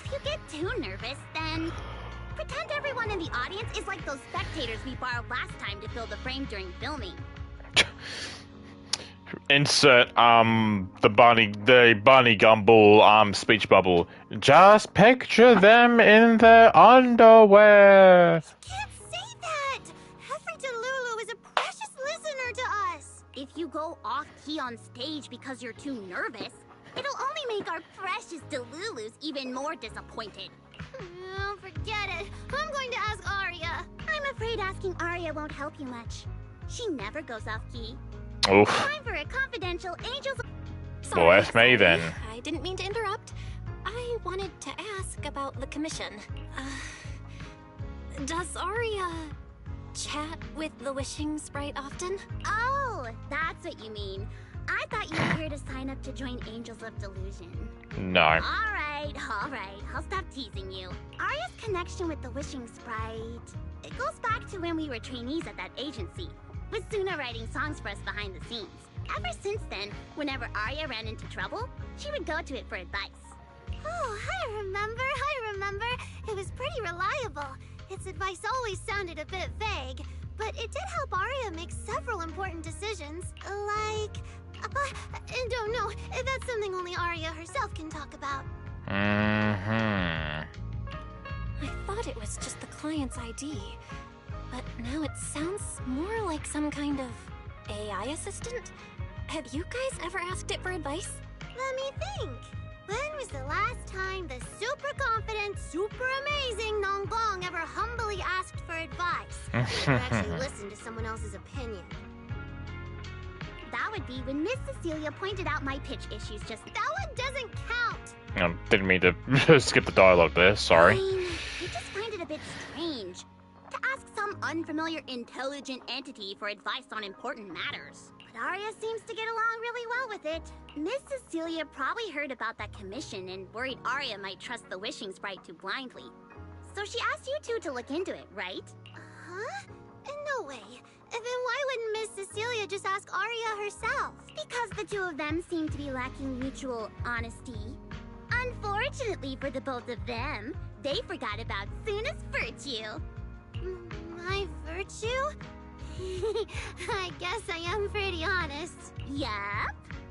If you get too nervous, then pretend everyone in the audience is like those spectators we borrowed last time to fill the frame during filming. Insert the Barney Gumble speech bubble. Just picture them in their underwear. Can't say that! Every Delulu is a precious listener to us. If you go off-key on stage because you're too nervous, it'll only make our precious Delulus even more disappointed. Oh, forget it. I'm going to ask Arya. I'm afraid asking Arya won't help you much. She never goes off-key. Oof. Time for a confidential Angels... Well, that's me then. I didn't mean to interrupt. I wanted to ask about the commission. Does Arya chat with the Wishing Sprite often? Oh, that's what you mean. I thought you were here to sign up to join Angels of Delusion. No. Alright. I'll stop teasing you. Arya's connection with the Wishing Sprite... It goes back to when we were trainees at that agency, with Suna writing songs for us behind the scenes. Ever since then, whenever Arya ran into trouble, she would go to it for advice. Oh, I remember. It was pretty reliable. Its advice always sounded a bit vague, but it did help Arya make several important decisions, like... I don't know. That's something only Arya herself can talk about. Mm-hmm. I thought it was just the client's ID, but now it sounds more like some kind of AI assistant. Have you guys ever asked it for advice? Let me think. When was the last time the super confident, super amazing Nonggong ever humbly asked for advice? Or actually listened to someone else's opinion? That would be when Miss Cecilia pointed out my pitch issues just... That one doesn't count! Didn't mean to skip the dialogue there, sorry. I just find it a bit strange to ask some unfamiliar intelligent entity for advice on important matters. But Arya seems to get along really well with it. Miss Cecilia probably heard about that commission and worried Arya might trust the Wishing Sprite too blindly. So she asked you two to look into it, right? Huh? No way. Then why wouldn't Miss Cecilia just ask Arya herself? Because the two of them seem to be lacking mutual honesty. Unfortunately for the both of them, they forgot about Suna's virtue. My virtue? I guess I am pretty honest. Yup.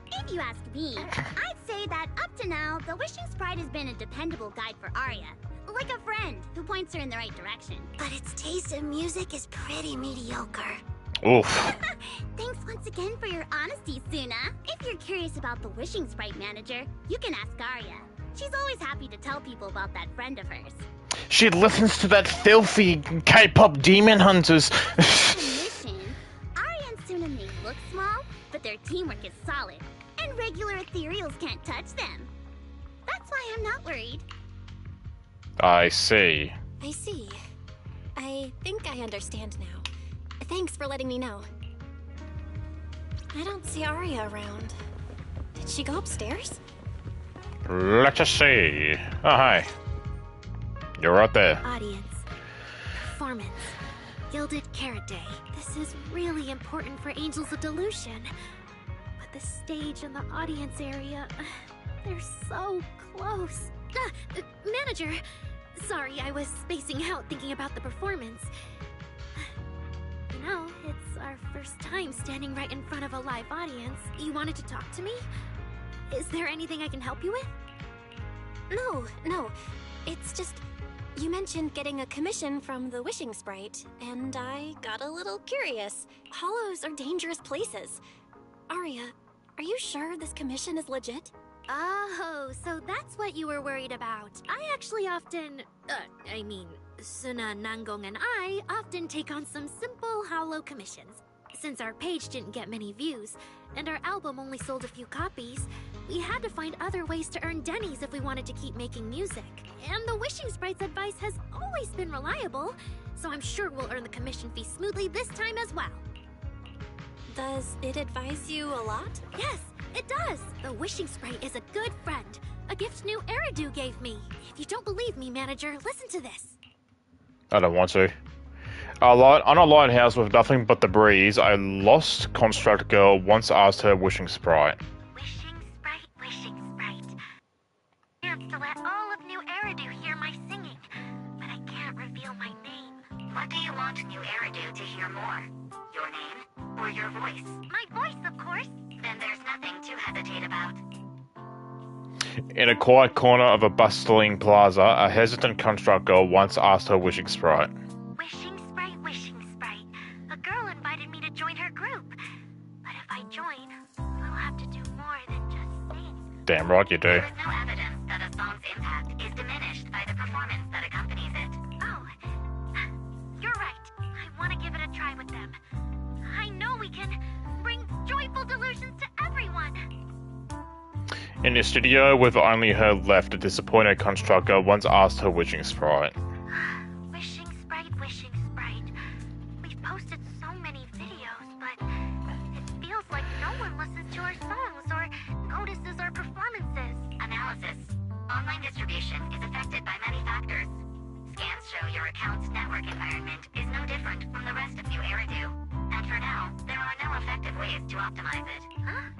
If you ask me, I'd say that up to now, the Wishing Sprite has been a dependable guide for Arya. Like a friend who points her in the right direction. But its taste in music is pretty mediocre. Oof. Thanks once again for your honesty, Suna. If you're curious about the Wishing Sprite manager, you can ask Arya. She's always happy to tell people about that friend of hers. She listens to that filthy K-pop Demon Hunters. Mission, Arya and Suna may look small, but their teamwork is solid, and regular ethereals can't touch them. That's why I'm not worried. I see. I see. I think I understand now. Thanks for letting me know. I don't see Arya around. Did she go upstairs? Let's just see. Oh, hi. You're right there. Audience. Performance. Gilded Carrot Day. This is really important for Angels of Delusion. But the stage and the audience area, they're so close. Manager! Sorry, I was spacing out thinking about the performance. You know, it's our first time standing right in front of a live audience. You wanted to talk to me? Is there anything I can help you with? No. It's just... You mentioned getting a commission from the Wishing Sprite, and I got a little curious. Hollows are dangerous places. Arya, are you sure this commission is legit? Oh, so that's what you were worried about. I actually often... Suna, Nangong, and I often take on some simple hollow commissions. Since our page didn't get many views, and our album only sold a few copies, we had to find other ways to earn dennies if we wanted to keep making music. And the Wishing Sprite's advice has always been reliable, so I'm sure we'll earn the commission fee smoothly this time as well. Does it advise you a lot? Yes, it does! The Wishing Sprite is a good friend. A gift new Eridu gave me. If you don't believe me, manager, listen to this. I don't want to. On a lighthouse with nothing but the breeze, a lost construct girl once asked her Wishing Sprite. Wishing Sprite. Chance to let all of New Eridu hear my singing, but I can't reveal my name. What do you want new Eridu to hear more? Your name or your voice? My voice, of course. Then there's nothing to hesitate about. In a quiet corner of a bustling plaza, a hesitant construct girl once asked her wishing sprite. Wishing sprite, wishing sprite. A girl invited me to join her group. But if I join, I'll have to do more than just sing. Damn right you do. There is no evidence that a song's impact is diminished by the performance that accompanies it. Oh, you're right. I want to give it a try with them. I know we can bring joyful delusions to everyone. In the studio, with only her left, a disappointed construct girl once asked her wishing sprite. Wishing sprite, wishing sprite. We've posted so many videos, but it feels like no one listens to our songs or notices our performances. Analysis. Online distribution is affected by many factors. Scans show your account's network environment is no different from the rest of New Eridu. And for now, there are no effective ways to optimize it. Huh?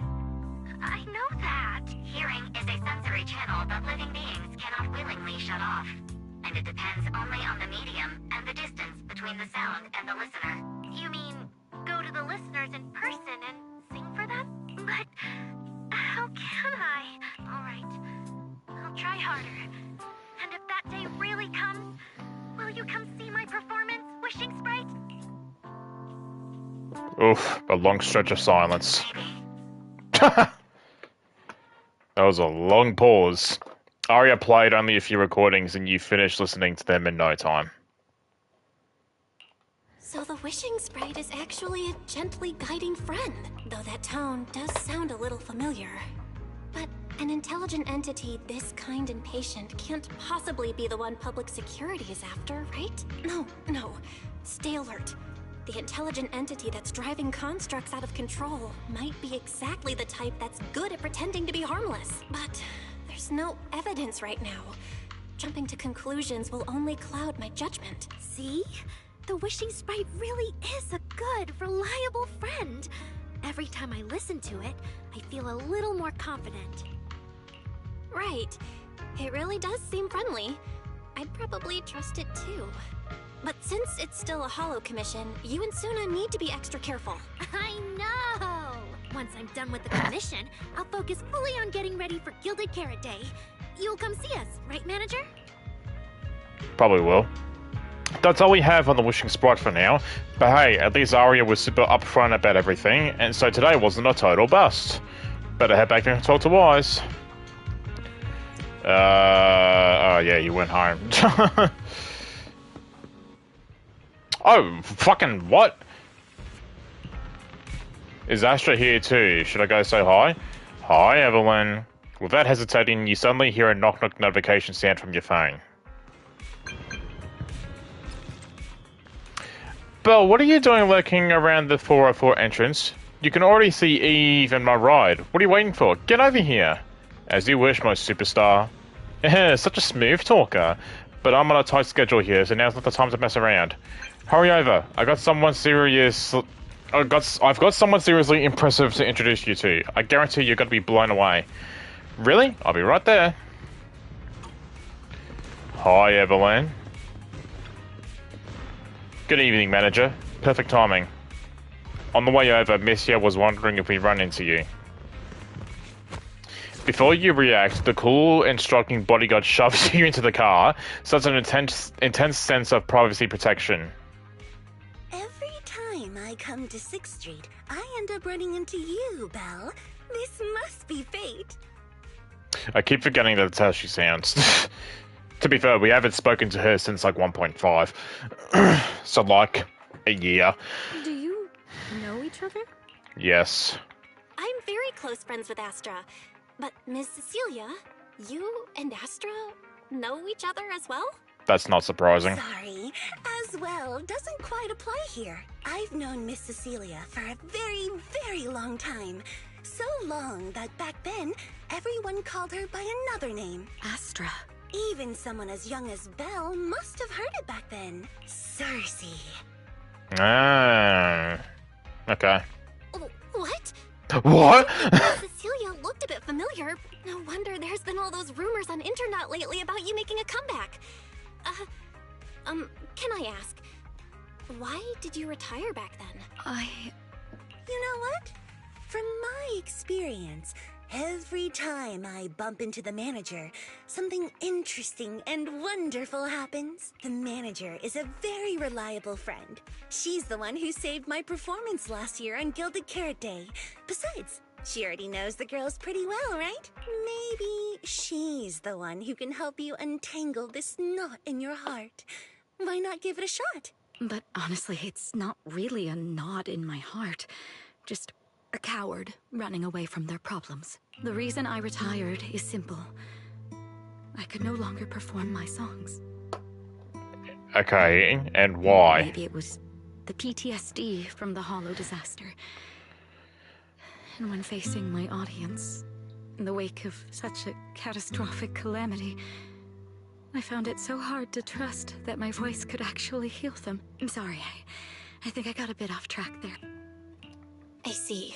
I know that. Hearing is a sensory channel that living beings cannot willingly shut off. And it depends only on the medium and the distance between the sound and the listener. You mean go to the listeners in person and sing for them? But how can I? All right, I'll try harder. And if that day really comes, will you come see my performance, Wishing Sprite? Oof, a long stretch of silence. Maybe. That was a long pause. Aria played only a few recordings and you finished listening to them in no time. So the wishing sprite is actually a gently guiding friend, though that tone does sound a little familiar. But an intelligent entity this kind and patient can't possibly be the one public security is after, right? No. Stay alert. The intelligent entity that's driving constructs out of control might be exactly the type that's good at pretending to be harmless. But there's no evidence right now. Jumping to conclusions will only cloud my judgment. See? The wishing sprite really is a good, reliable friend. Every time I listen to it, I feel a little more confident. Right. It really does seem friendly. I'd probably trust it too. But since it's still a holo commission, you and Suna need to be extra careful. I know! Once I'm done with the commission, I'll focus fully on getting ready for Gilded Carrot Day. You'll come see us, right, manager? Probably will. That's all we have on the wishing sprite for now. But hey, at least Aria was super upfront about everything, and so today wasn't a total bust. Better head back and talk to Wise. Oh yeah, you went home. Oh, fucking what? Is Astra here too? Should I go say hi? Hi, Evelyn. Without hesitating, you suddenly hear a knock-knock notification sound from your phone. Belle, what are you doing lurking around the 404 entrance? You can already see Eve and my ride. What are you waiting for? Get over here. As you wish, my superstar. Such a smooth talker. But I'm on a tight schedule here, so now's not the time to mess around. Hurry over. I've got someone seriously impressive to introduce you to. I guarantee you're going to be blown away. Really? I'll be right there. Hi, Evelyn. Good evening, manager. Perfect timing. On the way over, Missia was wondering if we run into you. Before you react, the cool and striking bodyguard shoves you into the car, such an intense sense of privacy protection. Every time I come to 6th Street, I end up running into you, Belle. This must be fate. I keep forgetting that's how she sounds. To be fair, we haven't spoken to her since like 1.5. So like a year. Do you know each other? Yes. I'm very close friends with Astra. But Ms. Cecilia, you and Astra know each other as well? That's not surprising. Sorry, as well doesn't quite apply here. I've known Miss Cecilia for a very, very long time. So long that back then, everyone called her by another name. Astra. Even someone as young as Belle must have heard it back then. Cersei. Ah. Okay. What? What? Ms. Cecilia looked a bit familiar. No wonder there's been all those rumors on internet lately about you making a comeback. Can I ask, why did you retire back then? You know what? From my experience, every time I bump into the manager, something interesting and wonderful happens. The manager is a very reliable friend. She's the one who saved my performance last year on Gilded Carrot Day. Besides, she already knows the girls pretty well, right? Maybe she's the one who can help you untangle this knot in your heart. Why not give it a shot? But honestly, it's not really a knot in my heart. Just a coward running away from their problems. The reason I retired is simple. I could no longer perform my songs. Okay, and why? Maybe it was the PTSD from the Hollow disaster. And when facing my audience, in the wake of such a catastrophic calamity, I found it so hard to trust that my voice could actually heal them. I'm sorry, I think I got a bit off track there. I see.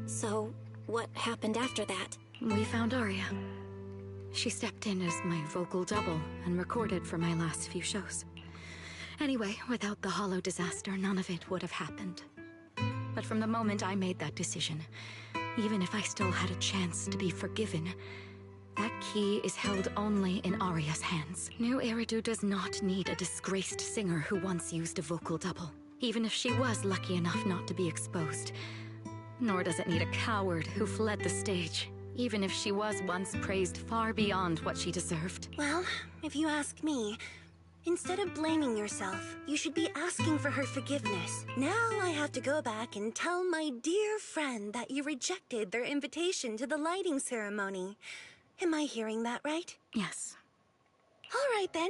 So, what happened after that? We found Aria. She stepped in as my vocal double and recorded for my last few shows. Anyway, without the Hollow disaster, none of it would have happened. But from the moment I made that decision, even if I still had a chance to be forgiven, that key is held only in Aria's hands. New Eridu does not need a disgraced singer who once used a vocal double, even if she was lucky enough not to be exposed. Nor does it need a coward who fled the stage, even if she was once praised far beyond what she deserved. Well, if you ask me, instead of blaming yourself, you should be asking for her forgiveness. Now I have to go back and tell my dear friend that you rejected their invitation to the lighting ceremony. Am I hearing that right? Yes. All right then.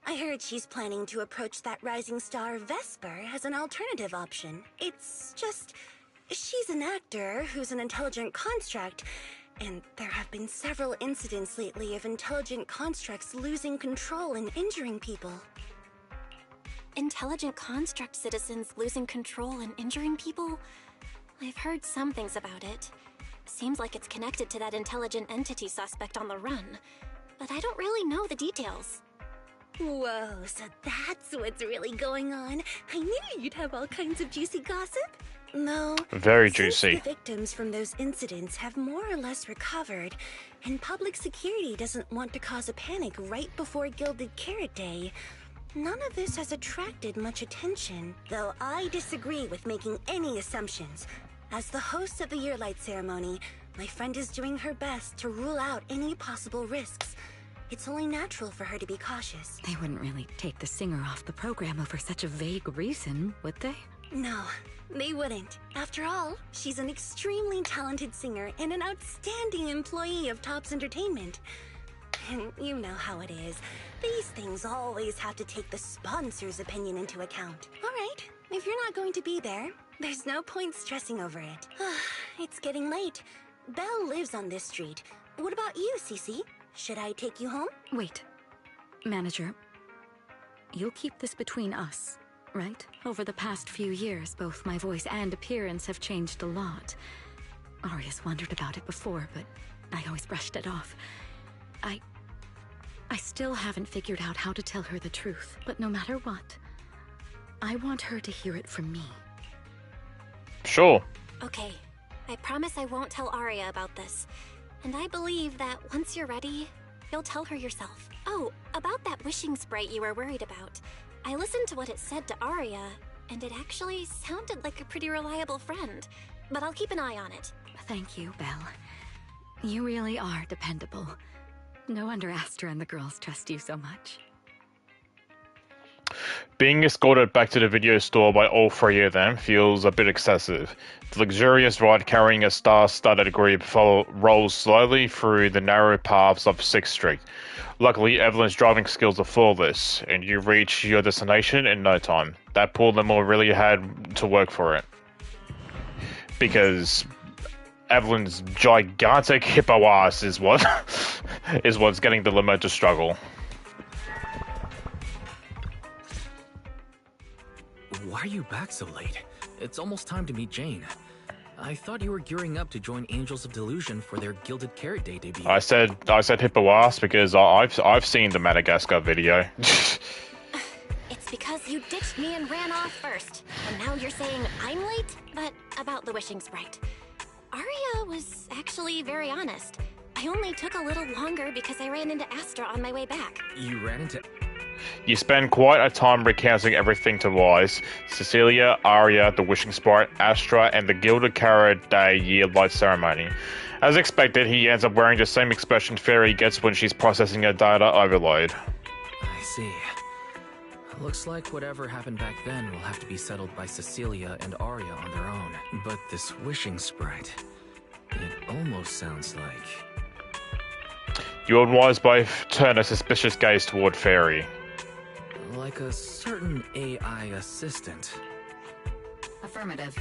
I heard she's planning to approach that rising star Vesper as an alternative option. It's just, she's an actor who's an intelligent construct, and there have been several incidents lately of intelligent constructs losing control and injuring people. Intelligent construct citizens losing control and injuring people? I've heard some things about it. Seems like it's connected to that intelligent entity suspect on the run, but I don't really know the details. Whoa, so that's what's really going on. I knew you'd have all kinds of juicy gossip. No. Very since juicy. the victims from those incidents have more or less recovered, and public security doesn't want to cause a panic right before Gilded Carrot Day, none of this has attracted much attention. Though I disagree with making any assumptions. As the host of the Yearlight ceremony, my friend is doing her best to rule out any possible risks. It's only natural for her to be cautious. They wouldn't really take the singer off the program over such a vague reason, would they? No, they wouldn't. After all, she's an extremely talented singer and an outstanding employee of Topps Entertainment. And you know how it is. These things always have to take the sponsor's opinion into account. All right, if you're not going to be there, there's no point stressing over it. It's getting late. Belle lives on this street. What about you, Cece? Should I take you home? Wait. Manager, you'll keep this between us, right? Over the past few years, both my voice and appearance have changed a lot. Aria's wondered about it before, but I always brushed it off. I still haven't figured out how to tell her the truth, but no matter what, I want her to hear it from me. Sure. Okay, I promise I won't tell Aria about this. And I believe that once you're ready, you'll tell her yourself. Oh, about that wishing sprite you were worried about. I listened to what it said to Aria, and it actually sounded like a pretty reliable friend. But I'll keep an eye on it. Thank you, Belle. You really are dependable. No wonder Astra and the girls trust you so much. Being escorted back to the video store by all three of them feels a bit excessive. The luxurious ride carrying a star-studded group rolls slowly through the narrow paths of 6th Street. Luckily, Evelyn's driving skills are flawless, and you reach your destination in no time. That poor limo really had to work for it. Because Evelyn's gigantic hippo ass is what's getting the limo to struggle. Why are you back so late? It's almost time to meet Jane. I thought you were gearing up to join Angels of Delusion for their Gilded Carrot Day debut. I said Hippo ass because I've seen the Madagascar video. It's because you ditched me and ran off first. And now you're saying I'm late? But about the wishing sprite. Arya was actually very honest. I only took a little longer because I ran into Astra on my way back. You ran into... You spend quite a time recounting everything to Wise, Cecilia, Arya, the Wishing Sprite, Astra, and the Gilded Carrot Day Year Light Ceremony. As expected, he ends up wearing the same expression Fairy gets when she's processing a data overload. I see. Looks like whatever happened back then will have to be settled by Cecilia and Arya on their own. But this Wishing Sprite, it almost sounds like... You and Wise both turn a suspicious gaze toward Fairy. Like a certain AI assistant. Affirmative.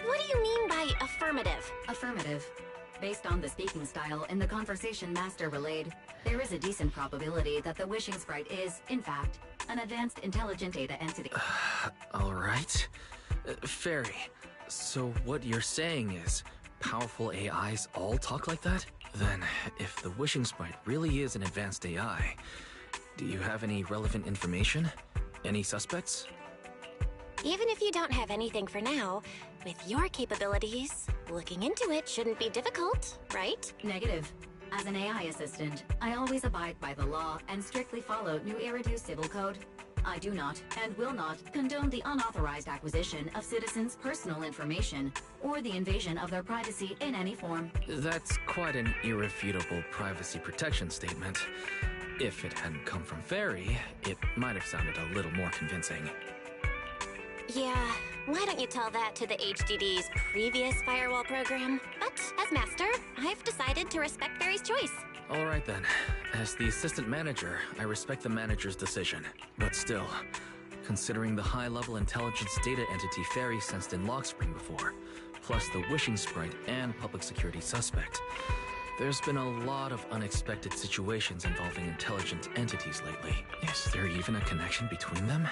What do you mean by affirmative? Affirmative. Based on the speaking style in the conversation Master relayed, there is a decent probability that the Wishing Sprite is, in fact, an advanced intelligent data entity. Alright. Fairy, so what you're saying is, powerful AIs all talk like that? Then, if the Wishing Sprite really is an advanced AI, do you have any relevant information? Any suspects? Even if you don't have anything for now, with your capabilities, looking into it shouldn't be difficult, right? Negative. As an AI assistant, I always abide by the law and strictly follow New Eridu Civil Code. I do not, and will not, condone the unauthorized acquisition of citizens' personal information, or the invasion of their privacy in any form. That's quite an irrefutable privacy protection statement. If it hadn't come from Fairy, it might have sounded a little more convincing. Yeah, why don't you tell that to the HDD's previous firewall program? But, as Master, I've decided to respect Fairy's choice. Alright then. As the assistant manager, I respect the manager's decision. But still, considering the high-level intelligence data entity Fairy sensed in Lockspring before, plus the Wishing Sprite and public security suspect, there's been a lot of unexpected situations involving intelligent entities lately. Is there even a connection between them?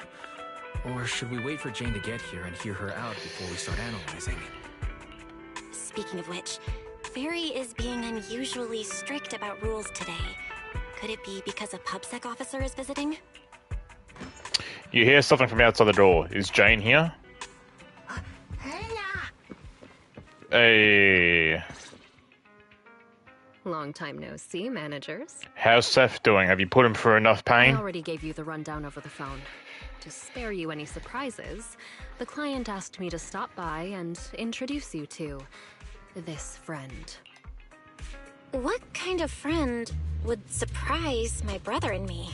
Or should we wait for Jane to get here and hear her out before we start analyzing? Speaking of which, Fairy is being unusually strict about rules today. Could it be because a PubSec officer is visiting? You hear something from outside the door. Is Jane here? Hey. Long time no see, managers. How's Seth doing? Have you put him through enough pain? I already gave you the rundown over the phone. To spare you any surprises, the client asked me to stop by and introduce you to this friend. What kind of friend would surprise my brother and me?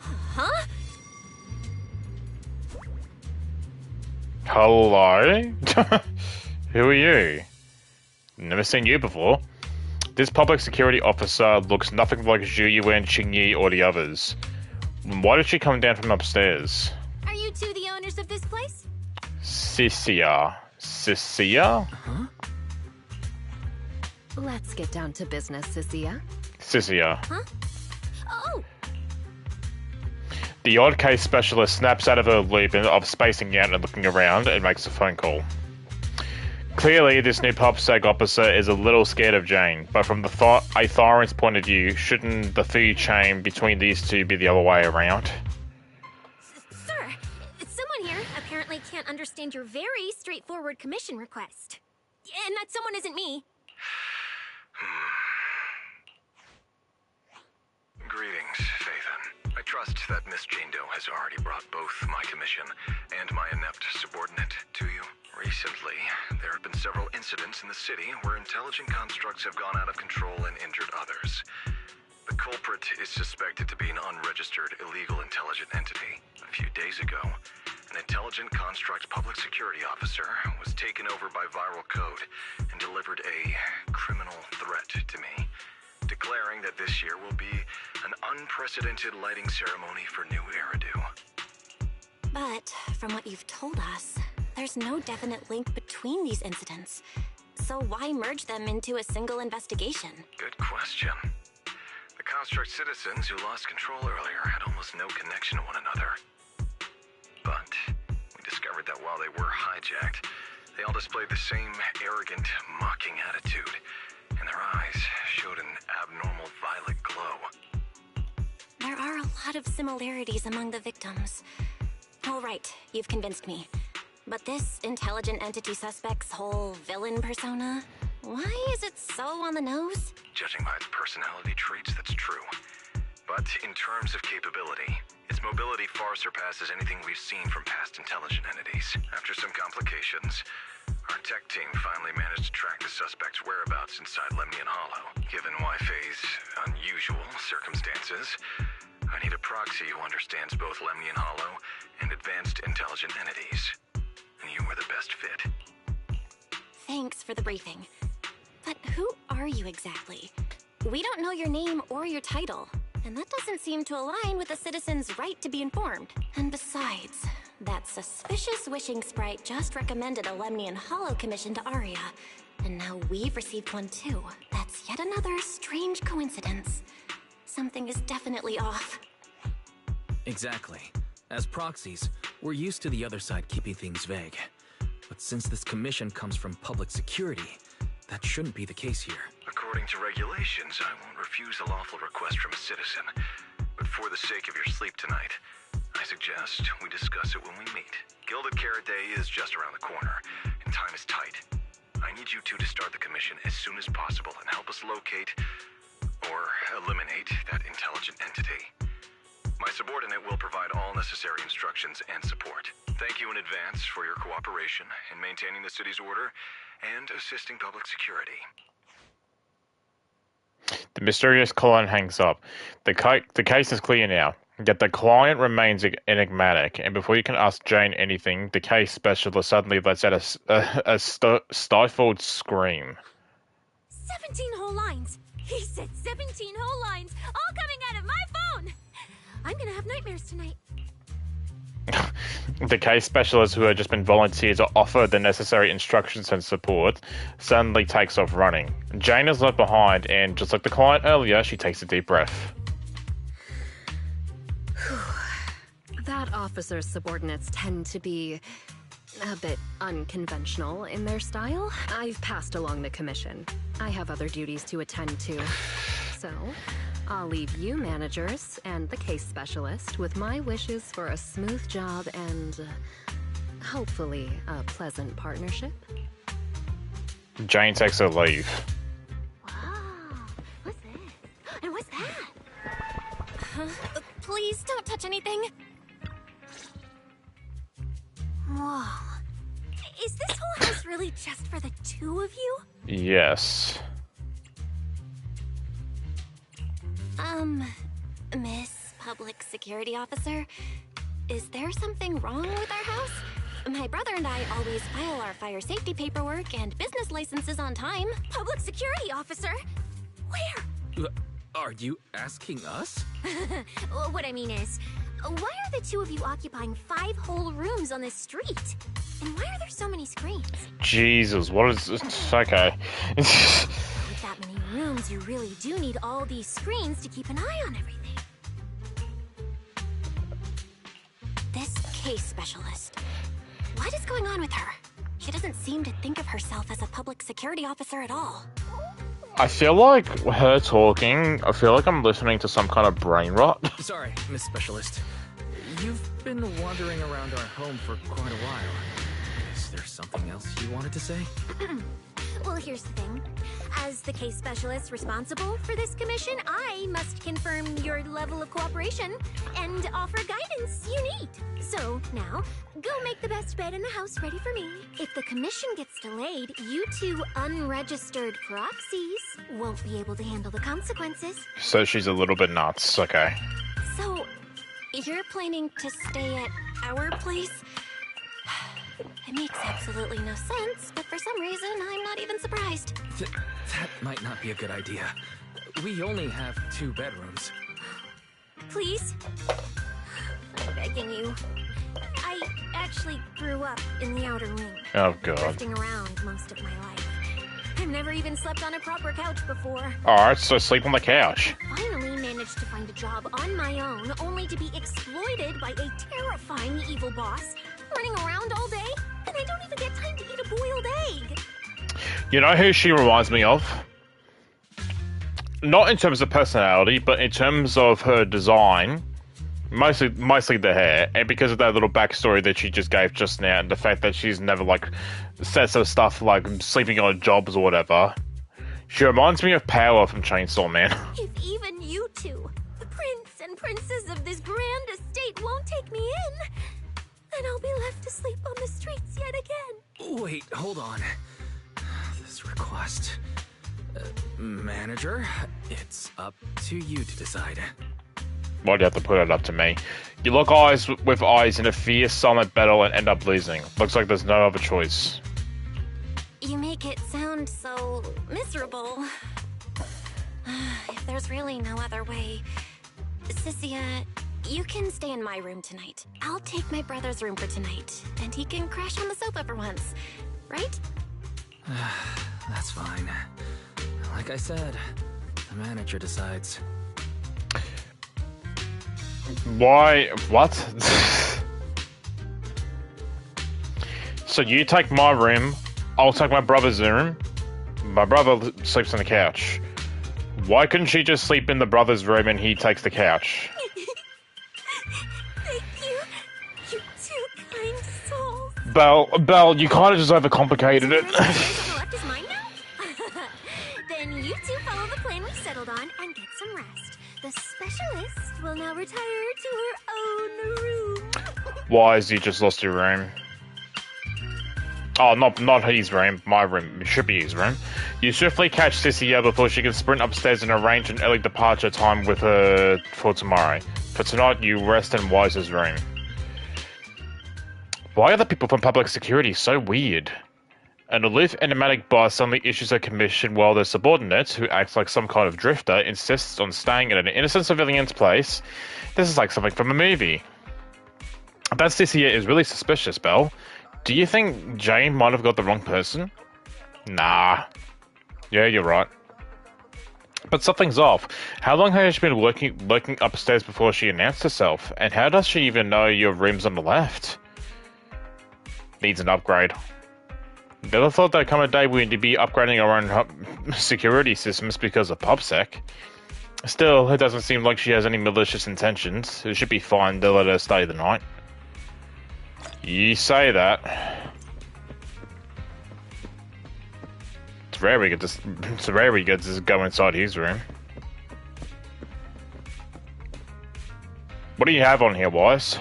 Huh? Hello? Who are you? Never seen you before. This public security officer looks nothing like Zhu Yuan, Qingyi, or the others. Why did she come down from upstairs? Are you two the owners of this place? Cisia. Cisia? Huh? Let's get down to business, Cisia. Cisia. Huh? Oh! The odd case specialist snaps out of her loop of spacing out and looking around and makes a phone call. Clearly, this new PubSec officer is a little scared of Jane, but from a Thyron's point of view, shouldn't the food chain between these two be the other way around? Sir, someone here apparently can't understand your very straightforward commission request. And that someone isn't me. Greetings, Phaethon. I trust that Miss Jane Doe has already brought both my commission and my inept subordinate to you. Recently, there have been several incidents in the city where intelligent constructs have gone out of control and injured others. The culprit is suspected to be an unregistered illegal intelligent entity. A few days ago, an intelligent construct public security officer was taken over by viral code and delivered a criminal threat to me, declaring that this year will be an unprecedented lighting ceremony for New Eridu. But, from what you've told us, there's no definite link between these incidents. So why merge them into a single investigation? Good question. The construct citizens who lost control earlier had almost no connection to one another. But we discovered that while they were hijacked, They all displayed the same arrogant, mocking attitude, and their eyes showed an abnormal violet glow. There are a lot of similarities among the victims. All right, you've convinced me. But this intelligent entity suspect's whole villain persona, why is it so on the nose? Judging by its personality traits, that's true. But in terms of capability, its mobility far surpasses anything we've seen from past intelligent entities. After some complications, our tech team finally managed to track the suspect's whereabouts inside Lemnian Hollow. Given Wi-Fi's unusual circumstances, I need a proxy who understands both Lemnian Hollow and advanced intelligent entities. And you were the best fit. Thanks for the briefing. But who are you exactly? We don't know your name or your title, and that doesn't seem to align with a citizen's right to be informed. And besides, that suspicious wishing sprite just recommended a Lemnian Hollow commission to Aria, and now we've received one too. That's yet another strange coincidence. Something is definitely off. Exactly. As proxies, we're used to the other side keeping things vague. But since this commission comes from public security, that shouldn't be the case here. According to regulations, I won't refuse a lawful request from a citizen. But for the sake of your sleep tonight, I suggest we discuss it when we meet. Gilded Carrot Day is just around the corner, and time is tight. I need you two to start the commission as soon as possible and help us locate or eliminate that intelligent entity. My subordinate will provide all necessary instructions and support. Thank you in advance for your cooperation in maintaining the city's order and assisting public security. The mysterious client hangs up. The case is clear now, yet the client remains enigmatic, and before you can ask Jane anything, the case specialist suddenly lets out a stifled scream. 17 whole lines! He said 17 whole lines, all coming out of my phone! I'm gonna have nightmares tonight. The case specialist, who had just been volunteered to offer the necessary instructions and support, suddenly takes off running. Jane is left behind, and just like the client earlier, she takes a deep breath. That officer's subordinates tend to be a bit unconventional in their style. I've passed along the commission. I have other duties to attend to. So, I'll leave you managers and the case specialist with my wishes for a smooth job and hopefully a pleasant partnership. Jane takes her leave. Wow, what's this? And what's that? Please don't touch anything. Whoa. Is this whole house really just for the two of you? Yes. Miss Public Security Officer, is there something wrong with our house? My brother and I always file our fire safety paperwork and business licenses on time. Public Security Officer? Where? Are you asking us? What I mean is, why are the two of you occupying 5 whole rooms on this street? And why are there so many screens? Jesus, what is this? Okay. With that many rooms, you really do need all these screens to keep an eye on everything. This case specialist. What is going on with her? She doesn't seem to think of herself as a public security officer at all. I feel like her talking, I feel like I'm listening to some kind of brain rot. Sorry, Miss Specialist. You've been wandering around our home for quite a while. Is there something else you wanted to say? Well, here's the thing. As the case specialist responsible for this commission, I must confirm your level of cooperation and offer guidance you need. So, now, go make the best bed in the house ready for me. If the commission gets delayed, you two unregistered proxies won't be able to handle the consequences. So she's a little bit nuts, okay. So, you're planning to stay at our place? It makes absolutely no sense, but for some reason, I'm not even surprised. That might not be a good idea. We only have 2 bedrooms. Please? I'm begging you. I actually grew up in the outer ring. Oh, God. Drifting around most of my life. I've never even slept on a proper couch before. Alright, so sleep on the couch. I finally managed to find a job on my own, only to be exploited by a terrifying evil boss, running around all day, and I don't even get time to eat a boiled egg. You know who she reminds me of? Not in terms of personality, but in terms of her design. Mostly the hair, and because of that little backstory that she just gave just now, and the fact that she's never, like, said some stuff like sleeping on jobs or whatever. She reminds me of Power from Chainsaw Man. If even you two, the prince and princess of this grand estate, won't take me in, then I'll be left to sleep on the streets yet again. Wait, hold on. This request... manager, it's up to you to decide. Why'd you have to put it up to me? You look eyes with eyes in a fierce silent battle and end up losing. Looks like there's no other choice. You make it sound so miserable. If there's really no other way... Cynthia, you can stay in my room tonight. I'll take my brother's room for tonight, and he can crash on the sofa for once. Right? That's fine. Like I said, the manager decides. Why? What? So you take my room, I'll take my brother's room. My brother sleeps on the couch. Why couldn't she just sleep in the brother's room and he takes the couch? Thank you. You two kind souls. Belle, you kind of just overcomplicated it. The left is mine now? Then you two follow the plan we've settled on and get some rest. The specialist will now retire to her own room. Why has he just lost your room? Oh, not his room, my room. It should be his room. You swiftly catch Cynthia before she can sprint upstairs and arrange an early departure time with her for tomorrow. For tonight, you rest in Wise's room. Why are the people from public security so weird? An aloof, enigmatic boss suddenly issues a commission while their subordinate, who acts like some kind of drifter, insists on staying at an innocent civilian's place. This is like something from a movie. That Cynthia is really suspicious, Belle. Do you think Jane might have got the wrong person? Nah. Yeah, you're right. But something's off. How long has she been lurking upstairs before she announced herself? And how does she even know your room's on the left? Needs an upgrade. Never thought there'd come a day we'd be upgrading our own security systems because of PubSec. Still, it doesn't seem like she has any malicious intentions. It should be fine to let her stay the night. You say that. It's rare we get to go inside his room. What do you have on here, Wise?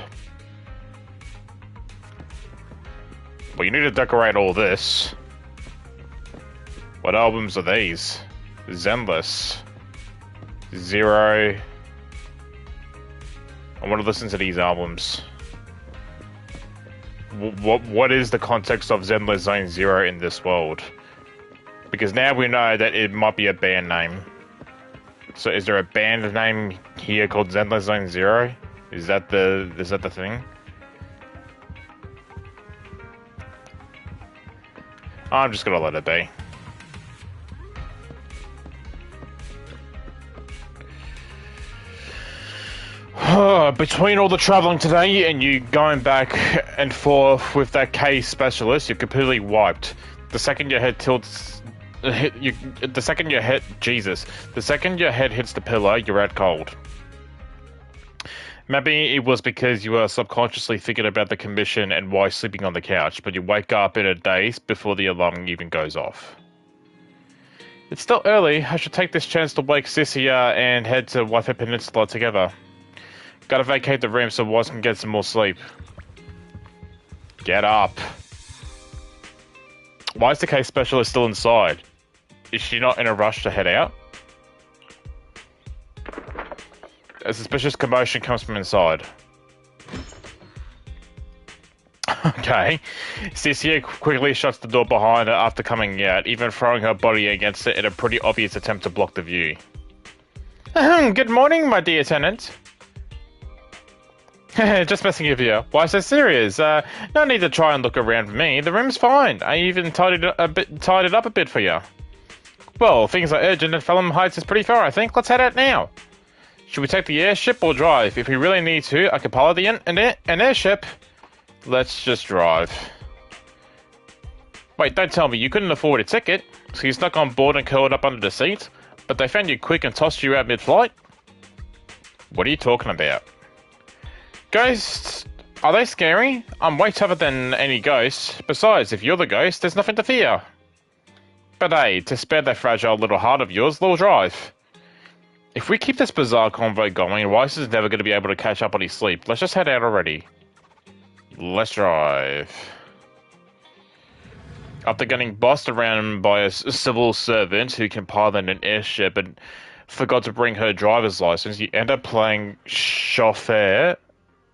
Well, you need to decorate all this. What albums are these? Zenless Zero. I want to listen to these albums. What is the context of Zenless Zone Zero in this world? Because now we know that it might be a band name. So is there a band name here called Zenless Zone Zero? Is that the thing? I'm just gonna let it be. Between all the traveling today and you going back and forth with that case specialist, you're completely wiped. The second your head tilts, the second your head hits the pillow, you're out cold. Maybe it was because you were subconsciously thinking about the commission and why sleeping on the couch, but you wake up in a daze before the alarm even goes off. It's still early. I should take this chance to wake Cynthia and head to Wi-Fi Peninsula together. Gotta vacate the room so Wise can get some more sleep. Get up. Why is the case specialist still inside? Is she not in a rush to head out? A suspicious commotion comes from inside. Okay. Cynthia quickly shuts the door behind her after coming out, even throwing her body against it in a pretty obvious attempt to block the view. Good morning, my dear tenant. Just messing with you. Why so serious? No need to try and look around for me. The room's fine. I even tidied it up a bit for you. Well, things are urgent and Phelan Heights is pretty far, I think. Let's head out now. Should we take the airship or drive? If we really need to, I can pilot an airship. Let's just drive. Wait, don't tell me you couldn't afford a ticket, so you snuck on board and curled up under the seat, but they found you quick and tossed you out mid-flight? What are you talking about? Ghosts? Are they scary? I'm way tougher than any ghost. Besides, if you're the ghost, there's nothing to fear. But hey, to spare that fragile little heart of yours, little drive. If we keep this bizarre convo going, Weiss is never going to be able to catch up on his sleep. Let's just head out already. Let's drive. After getting bossed around by a civil servant who can pilot an airship and forgot to bring her driver's license, you end up playing chauffeur?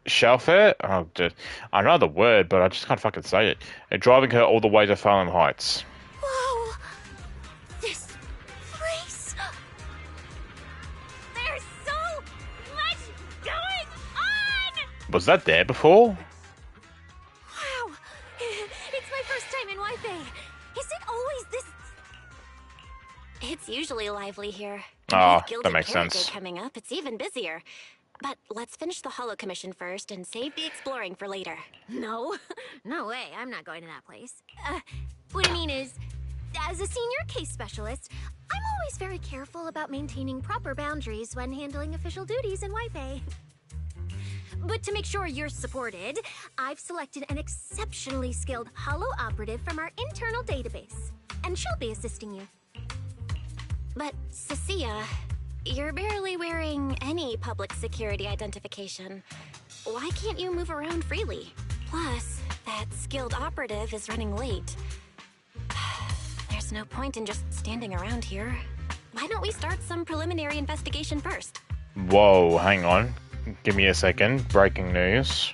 Oh, dude. I know the word, but I just can't fucking say it. And driving her all the way to Farnham Heights. Whoa! This place... There's so much going on! Was that there before? Wow! It's my first time in White Is it always this... It's usually lively here. Oh, With Gilded that makes Carrot sense. Day coming up, it's even busier. But let's finish the Hollow Commission first and save the exploring for later. No. No way. I'm not going to that place. What I mean is, as a senior case specialist, I'm always very careful about maintaining proper boundaries when handling official duties in White Bay. But to make sure you're supported, I've selected an exceptionally skilled Hollow operative from our internal database. And she'll be assisting you. But, Cecilia, you're barely wearing any public security identification. Why can't you move around freely? Plus, that skilled operative is running late. There's no point in just standing around here. Why don't we start some preliminary investigation first? Whoa, hang on. Give me a second. Breaking news.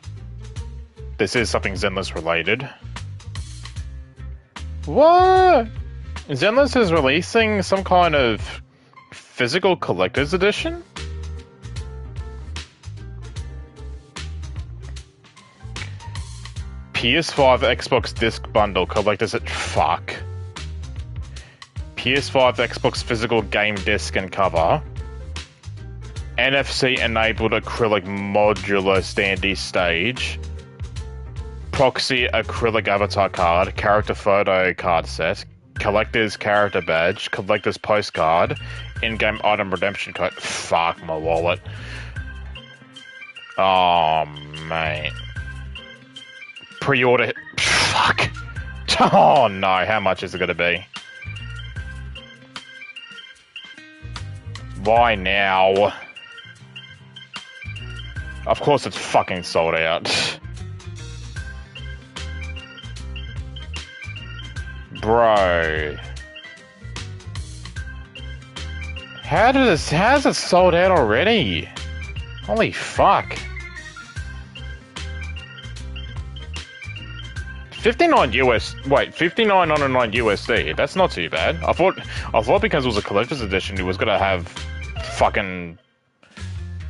This is something Zenless related. What? Zenless is releasing some kind of physical collector's edition? PS5 Xbox disc bundle collector's fuck. PS5 Xbox physical game disc and cover. NFC enabled acrylic modular standee stage. Proxy acrylic avatar card, character photo card set, collector's character badge, collector's postcard, in-game item redemption code. Fuck my wallet. Oh, mate. Pre-order. Fuck. Oh no, how much is it gonna be? Why now? Of course it's fucking sold out. Bro. How's it sold out already? Holy fuck. 59 US, wait, 59.99 USD. That's not too bad. I thought because it was a collector's edition, it was gonna have fucking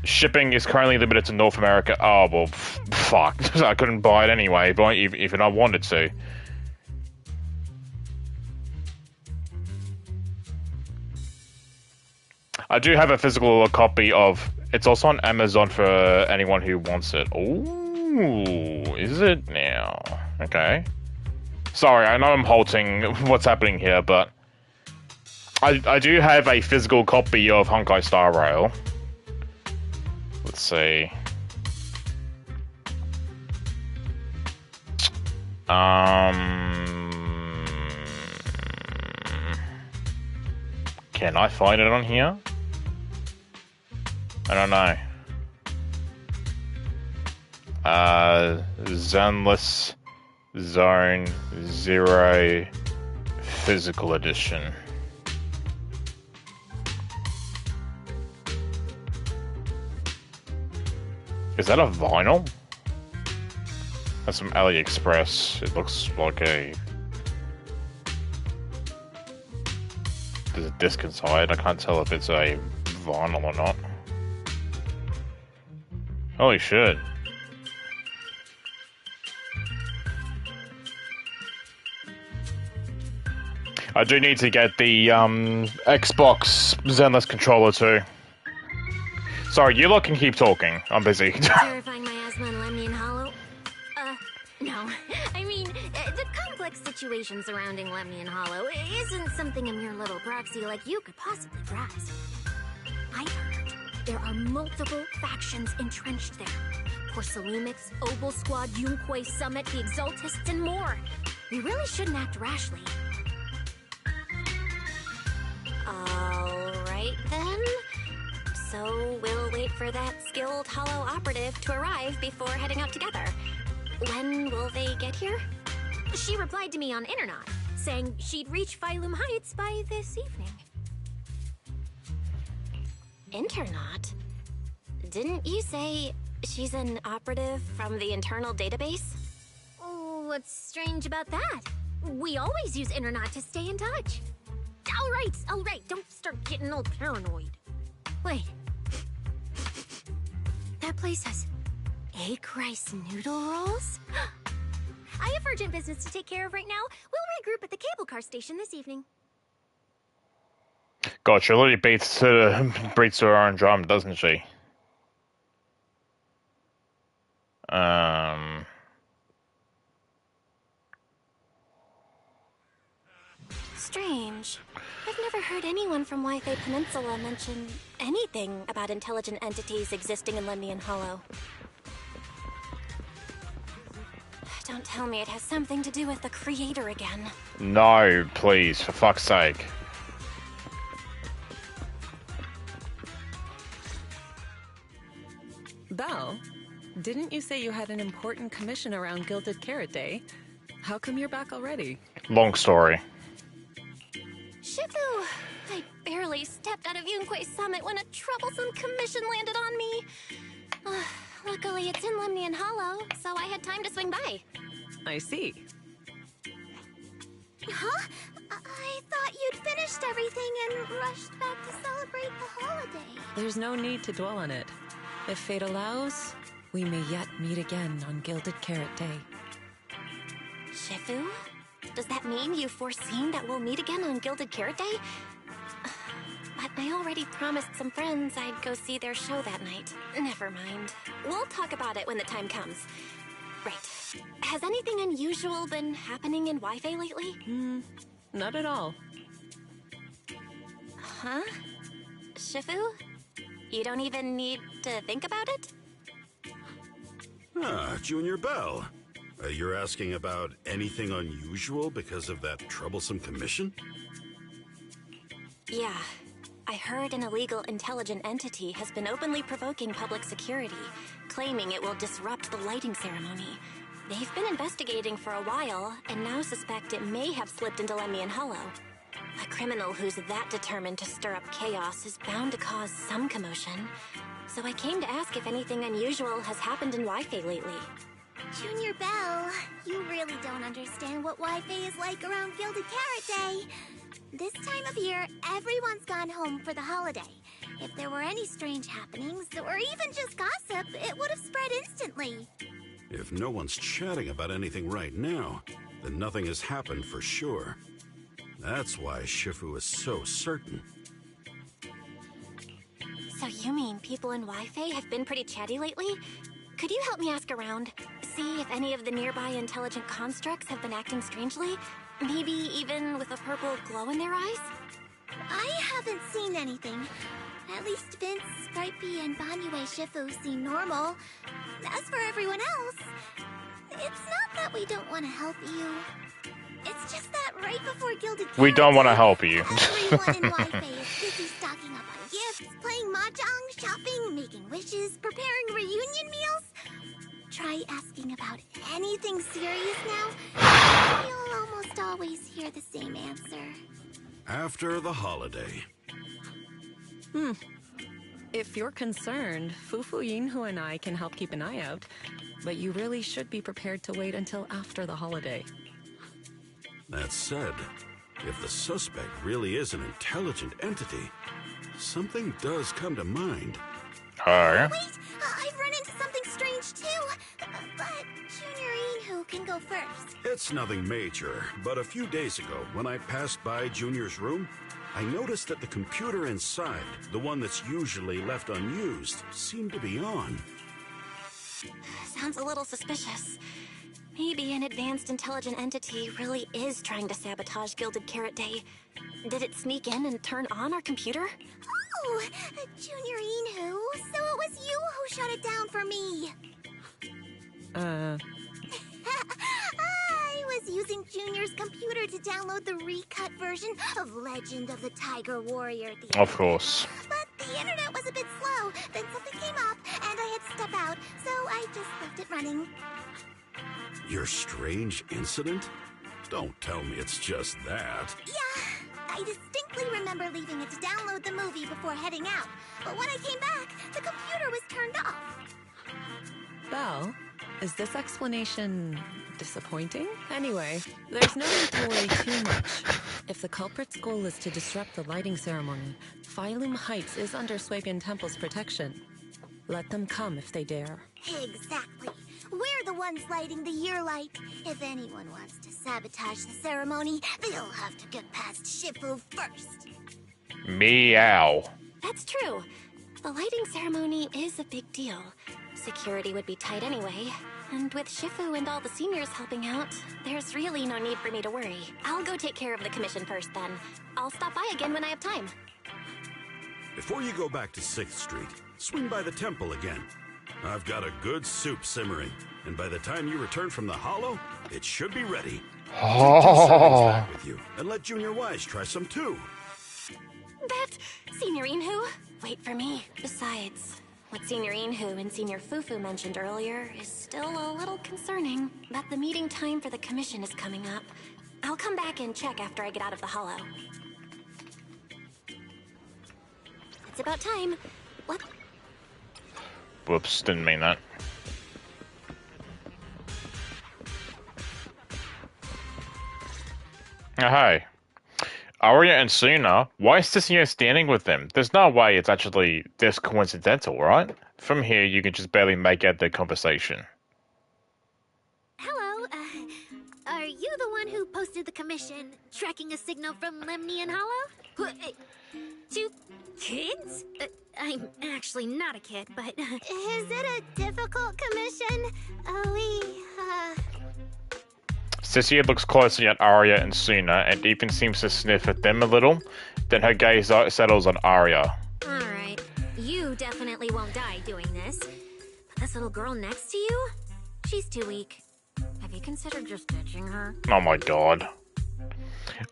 shipping is currently limited to North America. Oh well, fuck. I couldn't buy it anyway, but if I wanted to. I do have a physical copy of. It's also on Amazon for anyone who wants it. Ooh, is it now? Okay. Sorry, I know I'm halting what's happening here, but I do have a physical copy of Honkai Star Rail. Let's see. Can I find it on here? I don't know. Zenless Zone Zero Physical Edition. Is that a vinyl? That's from AliExpress. It looks like a... There's a disc inside. I can't tell if it's a vinyl or not. Holy shit. I do need to get the Xbox Zenless controller too. Sorry, you lot can keep talking. I'm busy. Terrifying miasma and Lemnian Hollow? No. I mean, the complex complex situation surrounding Lemnian Hollow isn't something a mere little proxy like you could possibly grasp. I heard there are multiple factions entrenched there. Porcelumix, Obel Squad, Yunquay Summit, the Exaltists, and more. We really shouldn't act rashly. Alright then. So we'll wait for that skilled Hollow operative to arrive before heading out together. When will they get here? She replied to me on Internet, saying she'd reach Phylum Heights by this evening. Internet? Didn't you say she's an operative from the internal database? Oh, what's strange about that? We always use Internet to stay in touch. All right, don't start getting all paranoid. Wait. That place has egg rice noodle rolls? I have urgent business to take care of right now. We'll regroup at the cable car station this evening. God, she really beats her own drum, doesn't she? Strange. I've never heard anyone from Wi-Fi Peninsula mention anything about intelligent entities existing in Lemnian Hollow. Don't tell me it has something to do with the Creator again. No, please, for fuck's sake. Belle, didn't you say you had an important commission around Gilded Carrot Day? How come you're back already? Long story. Shifu! I barely stepped out of Yunquay Summit when a troublesome commission landed on me. Luckily, it's in Lemnian Hollow, so I had time to swing by. I see. Huh? I thought you'd finished everything and rushed back to celebrate the holiday. There's no need to dwell on it. If fate allows, we may yet meet again on Gilded Carrot Day. Shifu? Does that mean you've foreseen that we'll meet again on Gilded Carrot Day? But I already promised some friends I'd go see their show that night. Never mind. We'll talk about it when the time comes. Right. Has anything unusual been happening in Wi-Fi lately? Not at all. Huh? Shifu? You don't even need to think about it? Junior Belle. You're asking about anything unusual because of that troublesome commission? Yeah. I heard an illegal intelligent entity has been openly provoking public security, claiming it will disrupt the lighting ceremony. They've been investigating for a while, and now suspect it may have slipped into Lemnian Hollow. A criminal who's that determined to stir up chaos is bound to cause some commotion. So I came to ask if anything unusual has happened in Wi-Fi lately. Junior Belle, you really don't understand what Wi-Fi is like around Gilded Carrot Day. This time of year, everyone's gone home for the holiday. If there were any strange happenings, or even just gossip, it would have spread instantly. If no one's chatting about anything right now, then nothing has happened for sure. That's why Shifu is so certain. So you mean people in Wi-Fi have been pretty chatty lately? Could you help me ask around? See if any of the nearby intelligent constructs have been acting strangely? Maybe even with a purple glow in their eyes? I haven't seen anything. At least Vince, Stripey, and Banyue Shifu seem normal. As for everyone else, it's not that we don't want to help you. It's just that right before Gilded Carrot We don't want to help you. everyone in Wi-Fi is busy stocking up on gifts, playing mahjong, shopping, making wishes, preparing reunion meals. Try asking about anything serious now, you'll almost always hear the same answer. After the holiday. If you're concerned, Fufu Yinhu and I can help keep an eye out, but you really should be prepared to wait until after the holiday. That said, if the suspect really is an intelligent entity, something does come to mind. Alright. Wait, I've run into something strange too. But Junior Yinhu can go first. It's nothing major, but a few days ago, when I passed by Junior's room, I noticed that the computer inside, the one that's usually left unused, seemed to be on. Sounds a little suspicious. Maybe an advanced intelligent entity really is trying to sabotage Gilded Carrot Day. Did it sneak in and turn on our computer? Oh, Junior Inhu, so it was you who shut it down for me. I was using Junior's computer to download the recut version of Legend of the Tiger Warrior. Of course. But the internet was a bit slow, then something came up, and I had to step out, so I just left it running. Your strange incident? Don't tell me it's just that. Yeah, I distinctly remember leaving it to download the movie before heading out. But when I came back, the computer was turned off. Belle, is this explanation disappointing? Anyway, there's no need to worry too much. If the culprit's goal is to disrupt the lighting ceremony, Phylum Heights is under Swabian Temple's protection. Let them come if they dare. Exactly. We're the ones lighting the year light. If anyone wants to sabotage the ceremony, they'll have to get past Shifu first. Meow. That's true. The lighting ceremony is a big deal. Security would be tight anyway. And with Shifu and all the seniors helping out, there's really no need for me to worry. I'll go take care of the commission first then. I'll stop by again when I have time. Before you go back to 6th Street, swing by the temple again. I've got a good soup simmering, and by the time you return from the hollow, it should be ready. Take 2 servings back with you, and let Junior Wise try some too. That Senior Inhu? Wait for me. Besides, what Senior Inhu and Senior Fufu mentioned earlier is still a little concerning. But the meeting time for the commission is coming up. I'll come back and check after I get out of the hollow. It's about time. What? Whoops, didn't mean that. Oh, hi. Arya and Suna, why is Ciccio standing with them? There's no way it's actually this coincidental, right? From here, you can just barely make out their conversation. Hello, are you the one who posted the commission, tracking a signal from Lemnian Hollow? 2 kids? I'm actually not a kid, but... Is it a difficult commission? Ciccio looks closely at Arya and Suna and even seems to sniff at them a little. Then her gaze settles on Arya. Alright, you definitely won't die doing this. But this little girl next to you? She's too weak. Have you considered just ditching her? Oh my god.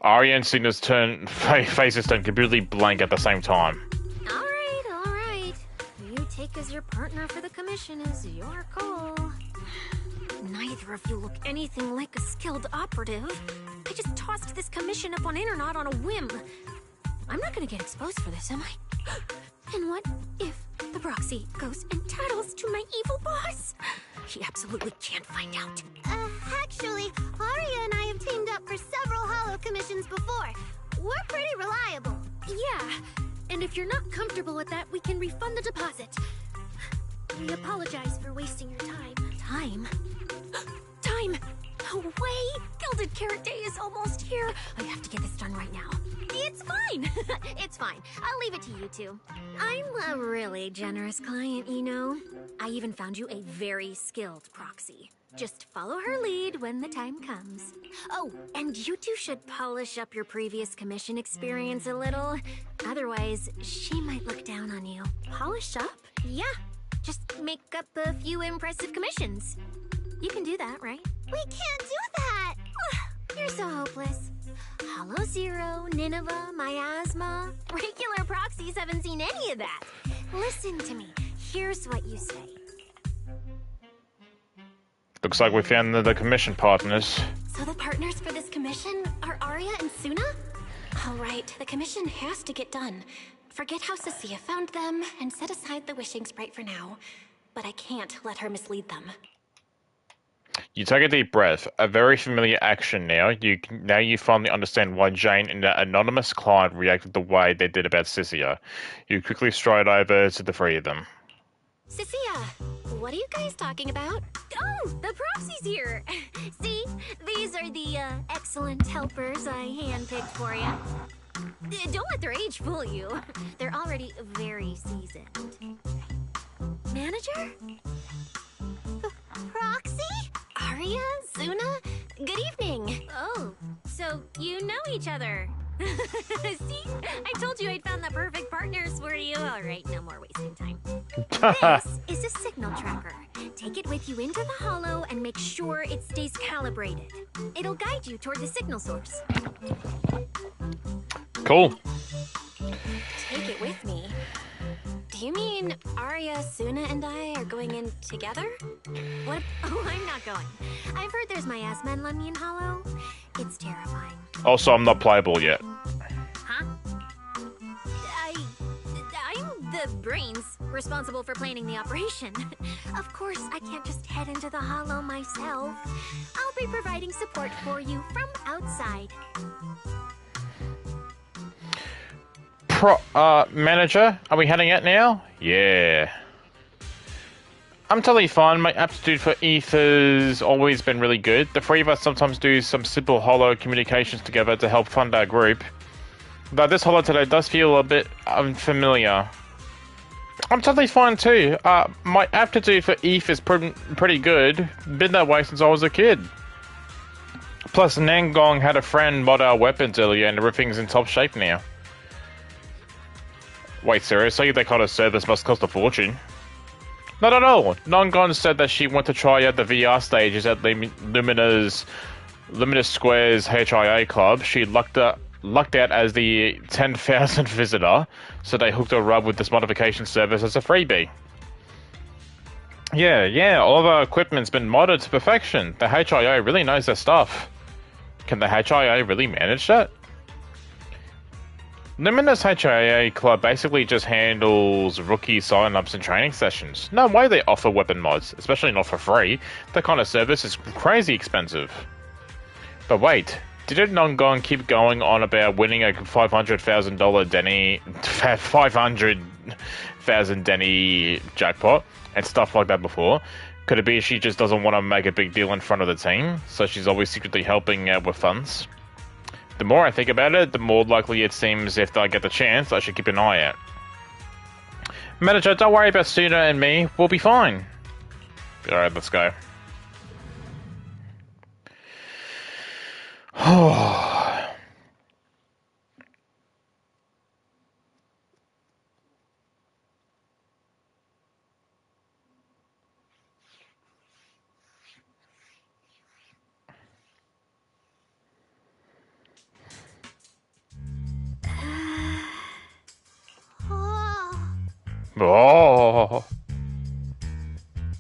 Arya and Suna's faces turn completely blank at the same time. Alright. Who you take as your partner for the commission is your call. Neither of you look anything like a skilled operative. I just tossed this commission up on internet on a whim. I'm not gonna get exposed for this, am I? And what if the proxy goes and tattles to my evil boss? He absolutely can't find out. Actually, Arya and I have teamed up for several hollow commissions before. We're pretty reliable. Yeah, and if you're not comfortable with that, we can refund the deposit. We apologize for wasting your time. Time? Time! No way! Gilded Carrot Day is almost here. I have to get this done right now. It's fine. It's fine. I'll leave it to you two. I'm a really generous client, you know. I even found you a very skilled proxy. Just follow her lead when the time comes. Oh, and you two should polish up your previous commission experience a little. Otherwise, she might look down on you. Polish up? Yeah. Just make up a few impressive commissions. You can do that, right? We can't do that! You're so hopeless. Hollow Zero, Nineveh, Miasma. Regular proxies haven't seen any of that. Listen to me. Here's what you say. Looks like we found the commission partners. So the partners for this commission are Arya and Suna? Alright, the commission has to get done. Forget how Cecilia found them, and set aside the wishing sprite for now. But I can't let her mislead them. You take a deep breath. A very familiar action now. You finally understand why Jane and the anonymous client reacted the way they did about Ciccio. You quickly stride over to the three of them. Cecilia, what are you guys talking about? Oh, the proxy's here. See, these are the excellent helpers I handpicked for you. Don't let their age fool you. They're already very seasoned. Manager? Arya, Zuna, good evening. Oh, so you know each other. See? I told you I'd found the perfect partners for you. All right, no more wasting time. This is a signal tracker. Take it with you into the hollow and make sure it stays calibrated. It'll guide you toward the signal source. Cool. Take it with me. Do you mean Arya, Suna, and I are going in together? What? Oh, I'm not going. I've heard there's miasma in Lemnian Hollow. It's terrifying. Also, I'm not playable yet. Huh? I'm the brains responsible for planning the operation. Of course, I can't just head into the hollow myself. I'll be providing support for you from outside. Manager, are we heading out now? Yeah. I'm totally fine. My aptitude for ether's always been really good. The three of us sometimes do some simple holo communications together to help fund our group. Though this holo today does feel a bit unfamiliar. I'm totally fine too. My aptitude for ETH is pretty good. Been that way since I was a kid. Plus, Nangong had a friend mod our weapons earlier and everything's in top shape now. Wait, seriously? That kind of service must cost a fortune. Not at all. Nongon said that she went to try out the VR stages at Luminous Square's HIA club. She lucked out as the 10,000th visitor, so they hooked her up with this modification service as a freebie. Yeah, all of our equipment's been modded to perfection. The HIA really knows their stuff. Can the HIA really manage that? Luminous HIA Club basically just handles rookie sign-ups and training sessions. No way they offer weapon mods, especially not for free. That kind of service is crazy expensive. But wait, didn't Nongon keep going on about winning a $500,000 Denny jackpot and stuff like that before? Could it be she just doesn't want to make a big deal in front of the team, so she's always secretly helping out with funds? The more I think about it, the more likely it seems if I get the chance, I should keep an eye out. Manager, don't worry about Suna and me. We'll be fine. Alright, let's go. Oh.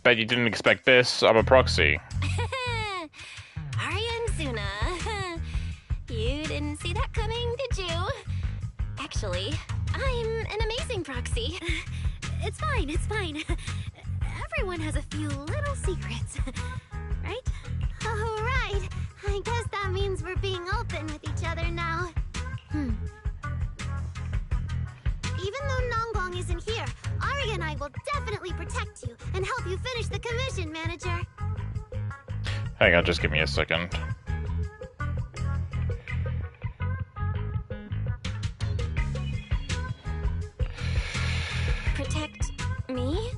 Bet you didn't expect this. I'm a proxy. Arya and Suna. You didn't see that coming, did you? Actually, I'm an amazing proxy. It's fine. Everyone has a few little secrets, right? Oh, right. I guess that means we're being open with each other now. Even though Nonggong isn't here, Arya and I will definitely protect you and help you finish the commission, Manager. Hang on, just give me a second. Protect me?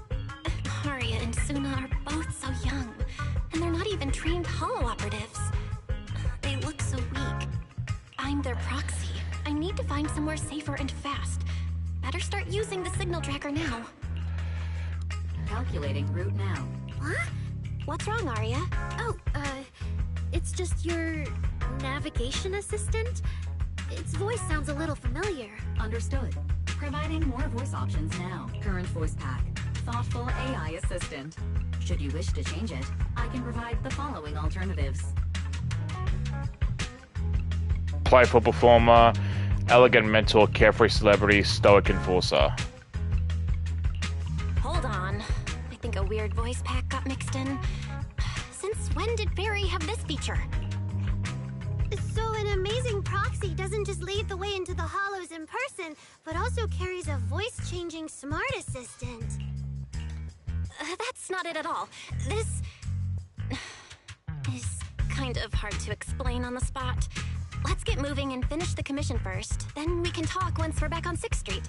Arya and Suna are both so young, and they're not even trained holo operatives. They look so weak. I'm their proxy. I need to find somewhere safer and fast. Better start using the signal tracker now. Calculating route now. What? What's wrong, Arya? Oh, it's just your navigation assistant. Its voice sounds a little familiar. Understood. Providing more voice options now. Current voice pack. Thoughtful AI assistant. Should you wish to change it, I can provide the following alternatives. Playful performer, elegant mentor, carefree celebrity, stoic enforcer. Hold on. I think a weird voice pack got mixed in. Since when did Fairy have this feature? So an amazing proxy doesn't just lead the way into the hollows in person, but also carries a voice-changing smart assistant. That's not it at all. This is kind of hard to explain on the spot. Let's get moving and finish the commission first. Then we can talk once we're back on 6th Street.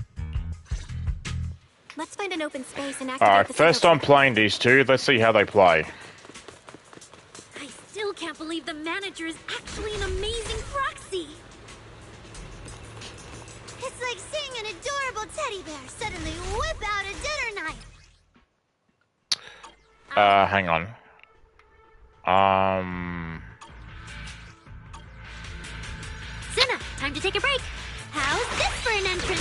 Let's find an open space and activate Alright, the first signal I'm playing these two. Let's see how they play. I believe the manager is actually an amazing proxy. It's like seeing an adorable teddy bear suddenly whip out a dinner knife. Hang on. Senna, time to take a break. How's this for an entrance?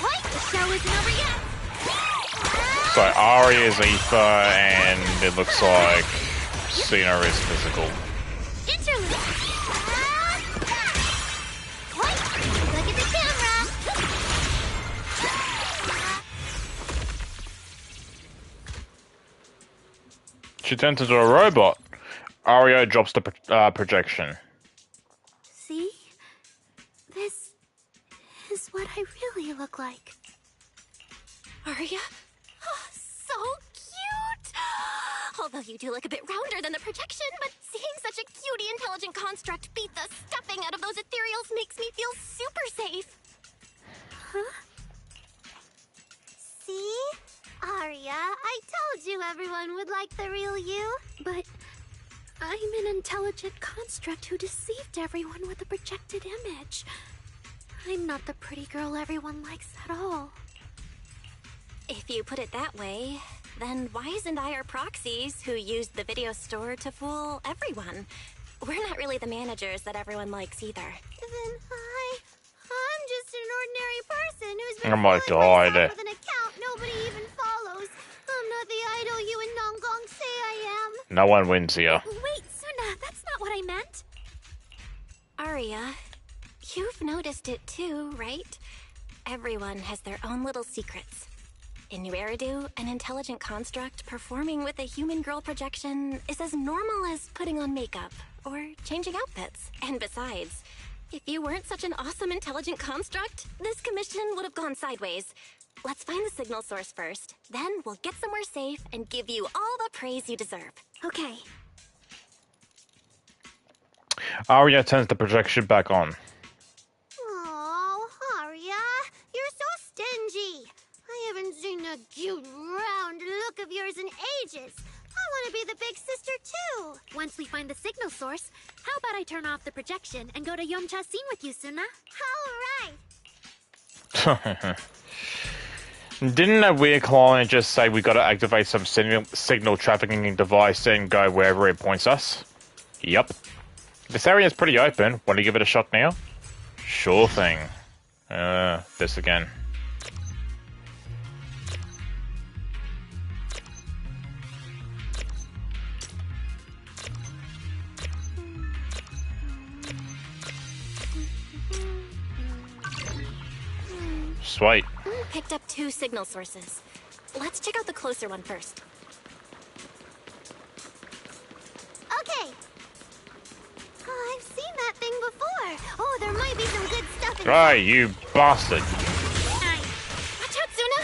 Wait, the show isn't over yet. So Ari is Aoife, and it looks like Cena is physical. Interlude. Wait, look at the camera. She turns into a robot. Aria drops the projection. See? This is what I really look like. Arya? Oh, so cute! Although you do look a bit rounder than the projection, but seeing such a cutie intelligent construct beat the stuffing out of those ethereals makes me feel super safe. Huh? See? Arya, I told you everyone would like the real you. But I'm an intelligent construct who deceived everyone with a projected image. I'm not the pretty girl everyone likes at all. If you put it that way, then why isn't I our proxies who used the video store to fool everyone? We're not really the managers that everyone likes either. Then I'm just an ordinary person who's been Oh my fooling God. myself with an account nobody even follows. I'm not the idol you and Nongong say I am. No one wins here. Wait, Suna, that's not what I meant. Arya, you've noticed it too, right? Everyone has their own little secrets. In New Eridu, an intelligent construct performing with a human girl projection is as normal as putting on makeup or changing outfits. And besides, if you weren't such an awesome intelligent construct, this commission would have gone sideways. Let's find the signal source first. Then we'll get somewhere safe and give you all the praise you deserve. Okay. Aria turns the projection back on. Oh, Arya, you're so stingy. I haven't seen a cute, round look of yours in ages. I want to be the big sister, too. Once we find the signal source, how about I turn off the projection and go to Yomcha scene with you, Suna? All right. Didn't a weird client just say we gotta activate some signal trafficking device and go wherever it points us? Yup. This area's pretty open. Want to give it a shot now? Sure thing. This again. Sweet. Picked up 2 signal sources. Let's check out the closer one first. Okay. Oh, I've seen that thing before. Oh, there might be some good stuff in Right, you bastard. Watch out, Suna!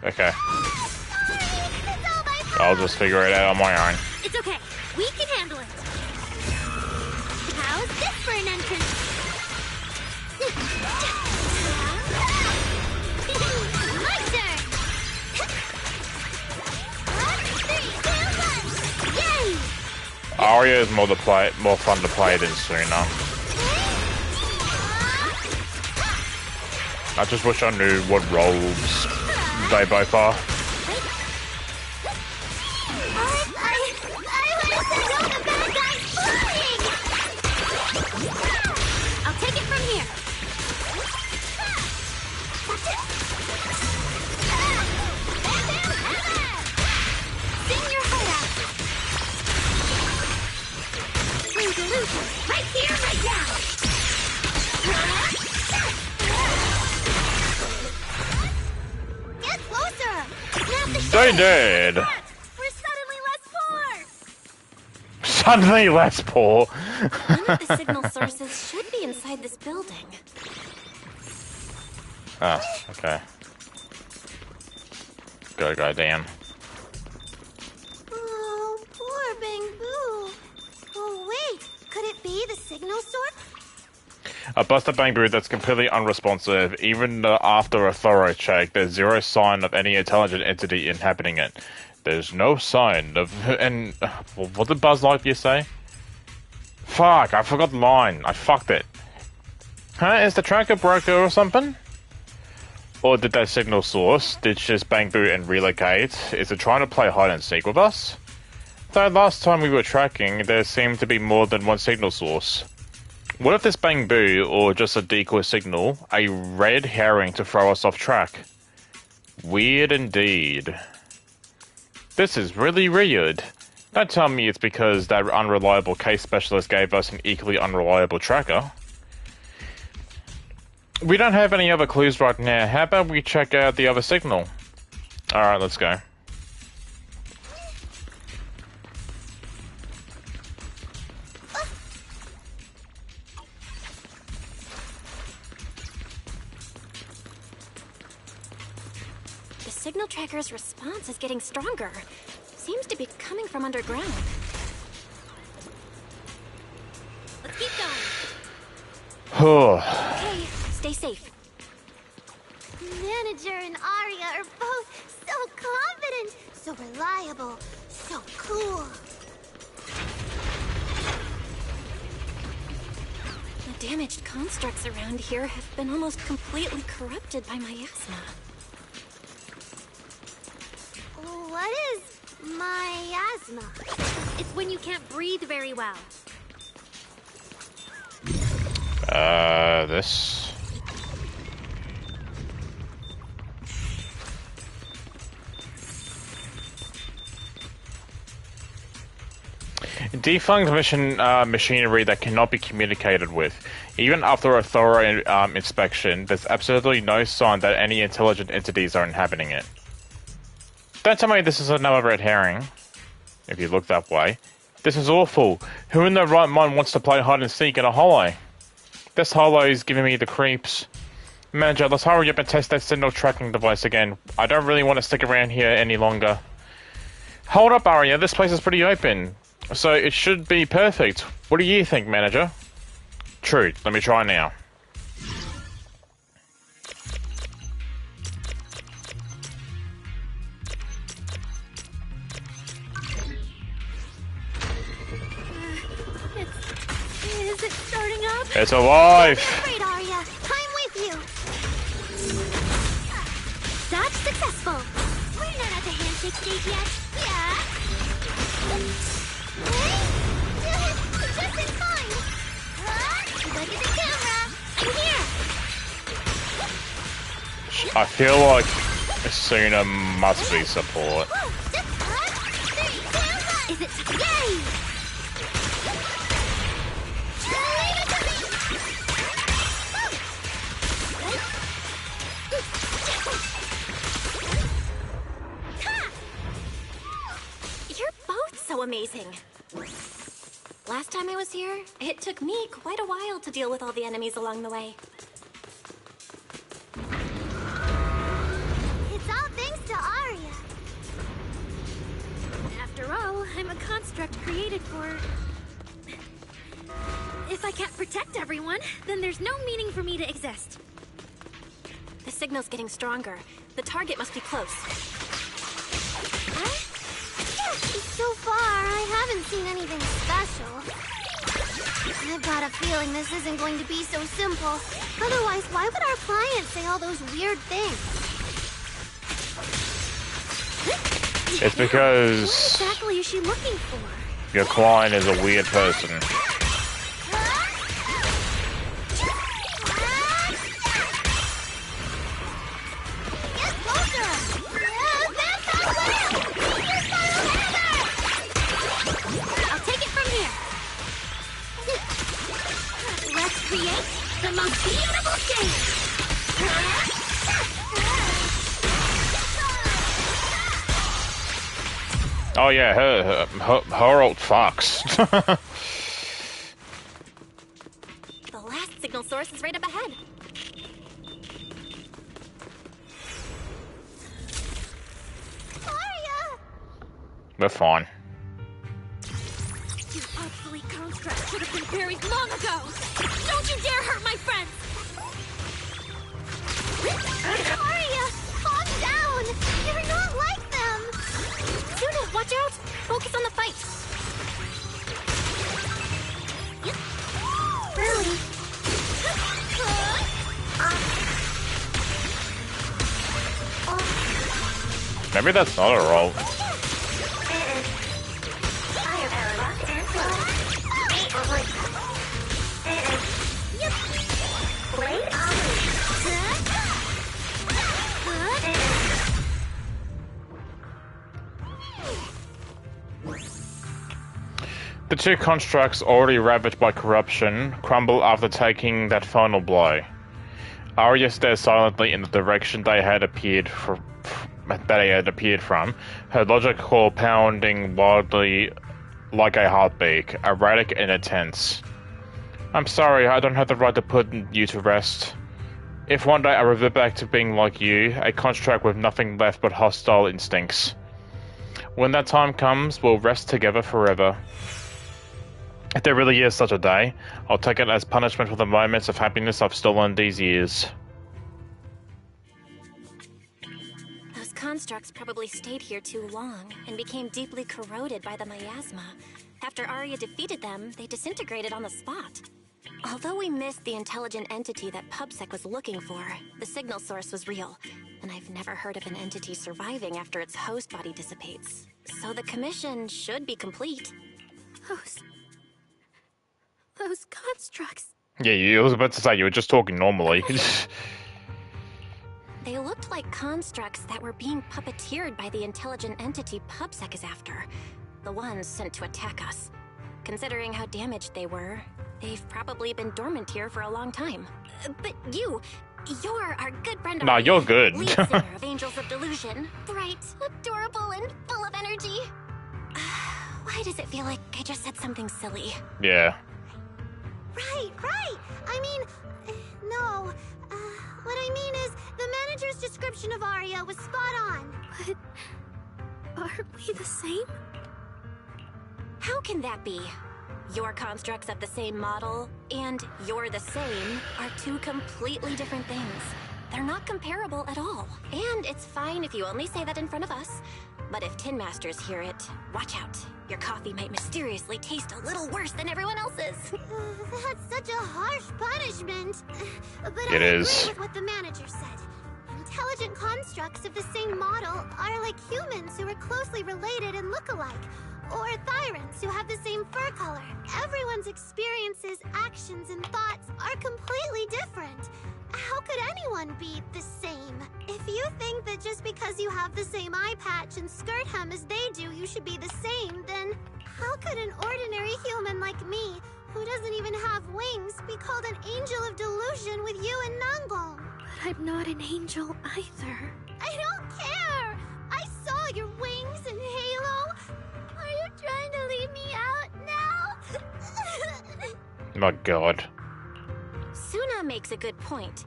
Okay. Sorry, it's all my fault. I'll just figure it out on my own. It's okay. We can handle it. How's this for an entrance? My turn. 1, 3, 2, 1. Yay! Aria is more fun to play than Suna. I just wish I knew what roles they both are. I'll take it from here. Sing your heart out. True delusion. Right here, right now. Get closer. Snap the They shot. did. We're suddenly less poor. Suddenly less poor. One of the signal sources should be inside this building. Ah, okay. Gotta go down. Oh, poor Bang Boo. Oh, wait. Could it be the signal source? A busted Bangbu that's completely unresponsive. Even after a thorough check, there's zero sign of any intelligent entity inhabiting it. There's no sign of... And what did Buzz Lightyear say? Fuck, I forgot the line. I fucked it. Huh? Is the tracker broken or something? Or did that signal source ditch this Bangbu and relocate? Is it trying to play hide and seek with us? Though last time we were tracking, there seemed to be more than one signal source. What if this Bangbu, or just a decoy signal, a red herring to throw us off track? Weird indeed. This is really weird. Don't tell me it's because that unreliable case specialist gave us an equally unreliable tracker. We don't have any other clues right now. How about we check out the other signal? Alright, let's go. The signal tracker's response is getting stronger. Seems to be coming from underground. Let's keep going. Okay, stay safe. Manager and Arya are both so confident, so reliable, so cool. The damaged constructs around here have been almost completely corrupted by miasma. What is miasma? It's when you can't breathe very well. This. Defunct machinery that cannot be communicated with. Even after a thorough inspection, there's absolutely no sign that any intelligent entities are inhabiting it. Don't tell me this is another red herring. If you look that way. This is awful. Who in their right mind wants to play hide and seek in a hollow? This hollow is giving me the creeps. Manager, let's hurry up and test that signal tracking device again. I don't really want to stick around here any longer. Hold up, Arya. This place is pretty open. So it should be perfect. What do you think, Manager? True. Let me try now. Is it starting up? It's alive! Great, Arya. I'm with you. That's successful. We're not at the handshake stage yet. Yeah. Just in time. Look at the camera. I'm here. I feel like Suna must be support. Is it? Yay! You're both so amazing. Last time I was here, it took me quite a while to deal with all the enemies along the way. It's all thanks to Arya. After all, I'm a construct created for... If I can't protect everyone, then there's no meaning for me to exist. The signal's getting stronger. The target must be close. So far, I haven't seen anything special. I've got a feeling this isn't going to be so simple. Otherwise, why would our client say all those weird things? It's because What exactly is she looking for? your client is a weird person. I'll take it from here. Let's create the most beautiful stage. Oh yeah, her old fox. The last signal source is right up ahead. Arya! We're fine. You obsolete construct should have been buried long ago. Don't you dare hurt my Maybe that's not a roll. The two constructs, already ravaged by corruption, crumble after taking that final blow. Arya stares silently in the direction they had appeared from, her logic core pounding wildly like a heartbeat, erratic and intense. I'm sorry, I don't have the right to put you to rest. If one day I revert back to being like you, a construct with nothing left but hostile instincts. When that time comes, we'll rest together forever. If there really is such a day, I'll take it as punishment for the moments of happiness I've stolen these years. Those constructs probably stayed here too long and became deeply corroded by the miasma. After Arya defeated them, they disintegrated on the spot. Although we missed the intelligent entity that PubSec was looking for, the signal source was real, and I've never heard of an entity surviving after its host body dissipates. So the commission should be complete. Those constructs. Yeah, I was about to say, you were just talking normally. They looked like constructs that were being puppeteered by the intelligent entity PubSec is after. The ones sent to attack us. Considering how damaged they were, they've probably been dormant here for a long time. But you're our good friend. Nah, you're good. Lead singer of Angels of Delusion. Bright, adorable, and full of energy. Why does it feel like I just said something silly? Yeah. Right. I mean, no. What I mean is, the manager's description of Arya was spot on. But aren't we the same? How can that be? Your constructs of the same model and you're the same are two completely different things. They're not comparable at all. And it's fine if you only say that in front of us. But if Tin Masters hear it, watch out. Your coffee might mysteriously taste a little worse than everyone else's. That's such a harsh punishment. But It I is. agree with what the manager said. Intelligent constructs of the same model are like humans who are closely related and look alike. Or Thyrans who have the same fur color. Everyone's experiences, actions, and thoughts are completely different. How could anyone be the same? If you think that just because you have the same eye patch and skirt hem as they do, you should be the same, then how could an ordinary human like me, who doesn't even have wings, be called an angel of delusion with you and Nangong? But I'm not an angel either. I don't care! I saw your wings and halo! Are you trying to leave me out now? My god. Suna makes a good point.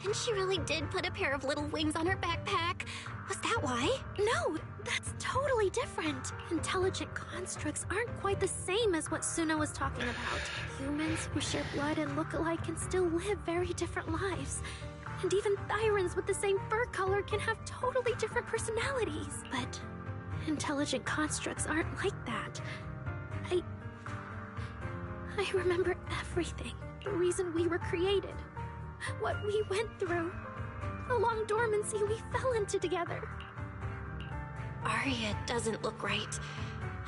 And she really did put a pair of little wings on her backpack. Was that why? No, that's totally different. Intelligent constructs aren't quite the same as what Suna was talking about. Humans who share blood and look alike can still live very different lives. And even Thyrans with the same fur color can have totally different personalities. But intelligent constructs aren't like that. I remember everything. The reason we were created. What we went through. The long dormancy we fell into together. Arya doesn't look right.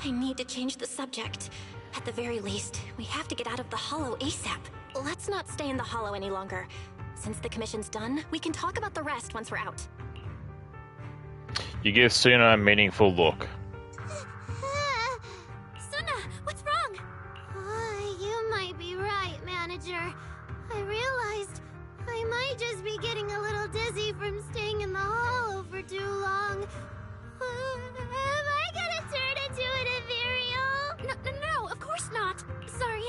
I need to change the subject. At the very least, we have to get out of the Hollow ASAP. Let's not stay in the Hollow any longer. Since the commission's done, we can talk about the rest once we're out. You give Suna a meaningful look. Suna, what's wrong? You might be right, manager. I realized I might just be getting a little dizzy from staying in the hollow for too long. Am I gonna turn into an ethereal? No, of course not. Sorry,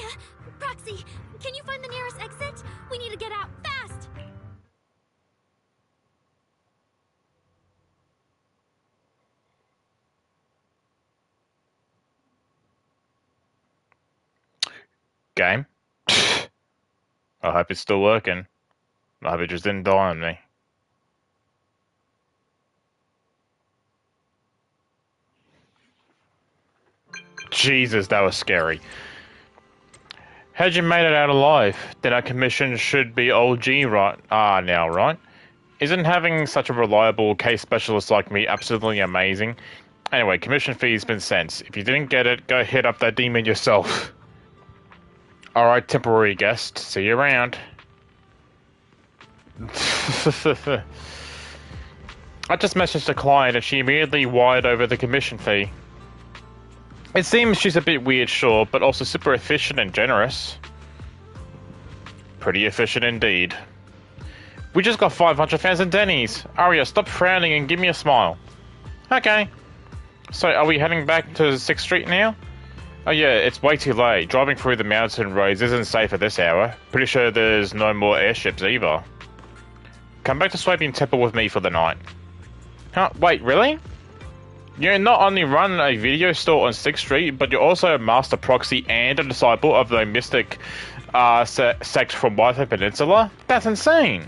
Proxy, can you find the nearest exit? We need to get out fast. Game? I hope it's still working. I hope it just didn't die on me. Jesus, that was scary. How'd you made it out alive? Then our commission should be OG right now, right? Isn't having such a reliable case specialist like me absolutely amazing? Anyway, commission fee's been sent. If you didn't get it, go hit up that demon yourself. Alright, temporary guest. See you around. I just messaged the client and she immediately wired over the commission fee. It seems she's a bit weird, sure, but also super efficient and generous. Pretty efficient indeed. We just got 500 fans in Denny's. Aria, stop frowning and give me a smile. Okay. So, are we heading back to 6th Street now? Oh yeah, it's way too late. Driving through the mountain roads isn't safe at this hour. Pretty sure there's no more airships either. Come back to Swabian Temple with me for the night. Huh? Wait, really? You not only run a video store on 6th Street, but you're also a master proxy and a disciple of the mystic sect from Wi-Fi Peninsula? That's insane!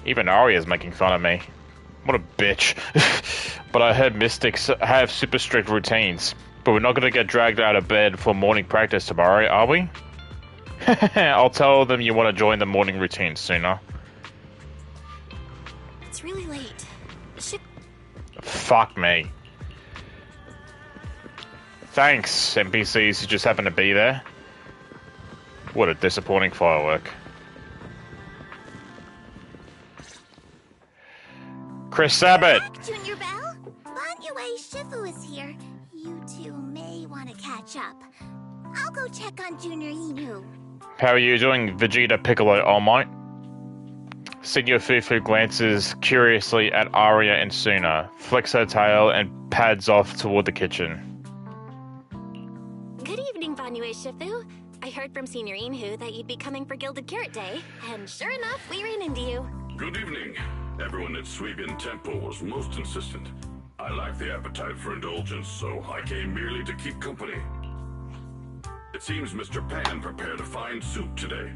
Even Aria's making fun of me. What a bitch. But I heard mystics have super strict routines. But we're not going to get dragged out of bed for morning practice tomorrow, are we? I'll tell them you want to join the morning routine sooner. It's really late. Fuck me. Thanks, NPCs who just happen to be there. What a disappointing firework. Chris Sabat! Junior Bell, Banyue Shifu is here. You two may want to catch up. I'll go check on Junior Inu. How are you doing, Vegeta Piccolo All Might? Senior Fufu glances curiously at Aria and Suna, flicks her tail, and pads off toward the kitchen. Good evening, Banyue Shifu. I heard from Senior Inhu that you'd be coming for Gilded Carrot Day, and sure enough, we ran into you. Good evening. Everyone at Swabian Temple was most insistent. I lack the appetite for indulgence, so I came merely to keep company. It seems Mr. Pan prepared a fine soup today.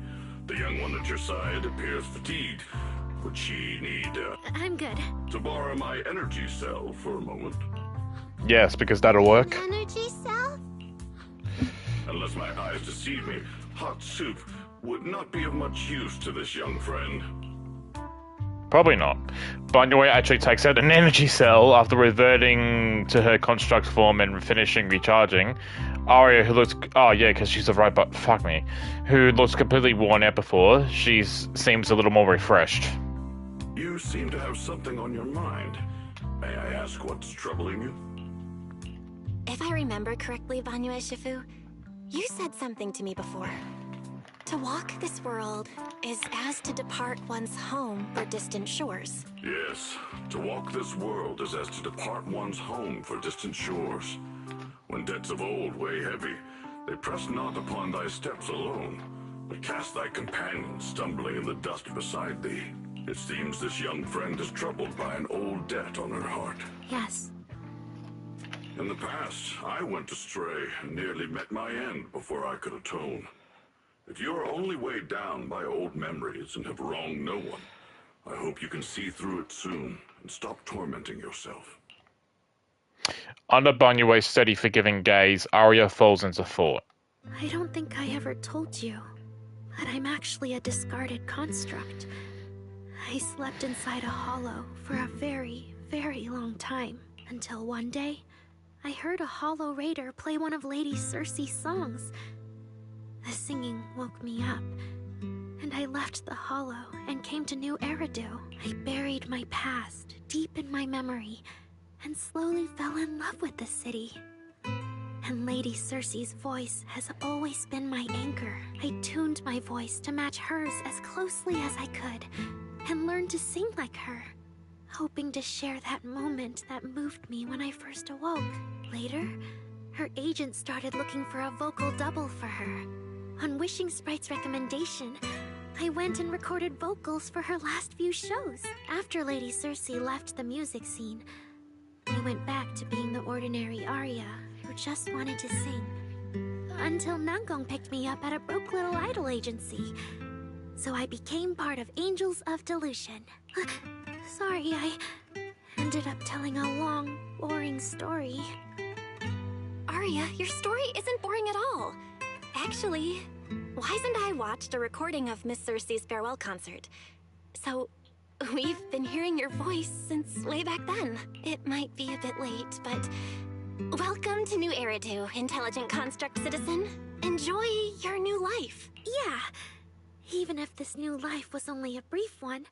The young one at your side appears fatigued. Would she need, I'm good. to borrow my energy cell for a moment? Yes, because that'll work. Energy cell? Unless my eyes deceive me, hot soup would not be of much use to this young friend. Probably not. Banyue actually takes out an energy cell after reverting to her construct form and finishing recharging. Aria, who looks... Oh, yeah, because she's a robot. Fuck me. Who looks completely worn out before, she seems a little more refreshed. You seem to have something on your mind. May I ask what's troubling you? If I remember correctly, Banyue Shifu, you said something to me before. To walk this world is as to depart one's home for distant shores. Yes, to walk this world is as to depart one's home for distant shores. When debts of old weigh heavy, they press not upon thy steps alone, but cast thy companion stumbling in the dust beside thee. It seems this young friend is troubled by an old debt on her heart. Yes. In the past, I went astray and nearly met my end before I could atone. If you are only weighed down by old memories and have wronged no one, I hope you can see through it soon and stop tormenting yourself. Under Banyue's steady, forgiving gaze, Aria falls into thought. I don't think I ever told you that I'm actually a discarded construct. I slept inside a hollow for a very, very long time, until one day, I heard a hollow raider play one of Lady Circe's songs. The singing woke me up, and I left the hollow and came to New Eridu. I buried my past deep in my memory, and slowly fell in love with the city. And Lady Circe's voice has always been my anchor. I tuned my voice to match hers as closely as I could, and learned to sing like her, hoping to share that moment that moved me when I first awoke. Later, her agent started looking for a vocal double for her. On Wishing Sprite's recommendation, I went and recorded vocals for her last few shows. After Lady Circe left the music scene, I went back to being the ordinary Aria who just wanted to sing. Until Nangong picked me up at a broke little idol agency. So I became part of Angels of Delusion. Sorry, I ended up telling a long, boring story. Aria, your story isn't boring at all. Actually, Wise and I watched a recording of Miss Circe's farewell concert. So, we've been hearing your voice since way back then. It might be a bit late, but welcome to New Eridu, Intelligent Construct Citizen. Enjoy your new life. Yeah. Even if this new life was only a brief one,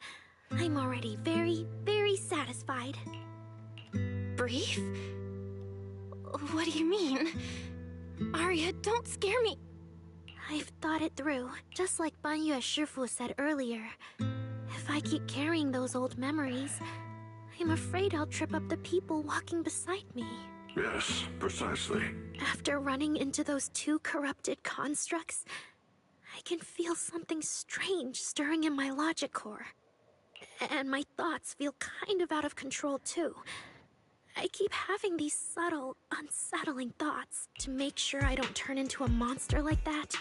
I'm already very, very satisfied. Brief? What do you mean? Arya, don't scare me. I've thought it through, just like Banyu Shifu said earlier. If I keep carrying those old memories, I'm afraid I'll trip up the people walking beside me. Yes, precisely. After running into those two corrupted constructs, I can feel something strange stirring in my logic core. And my thoughts feel kind of out of control too. I keep having these subtle, unsettling thoughts to make sure I don't turn into a monster like that,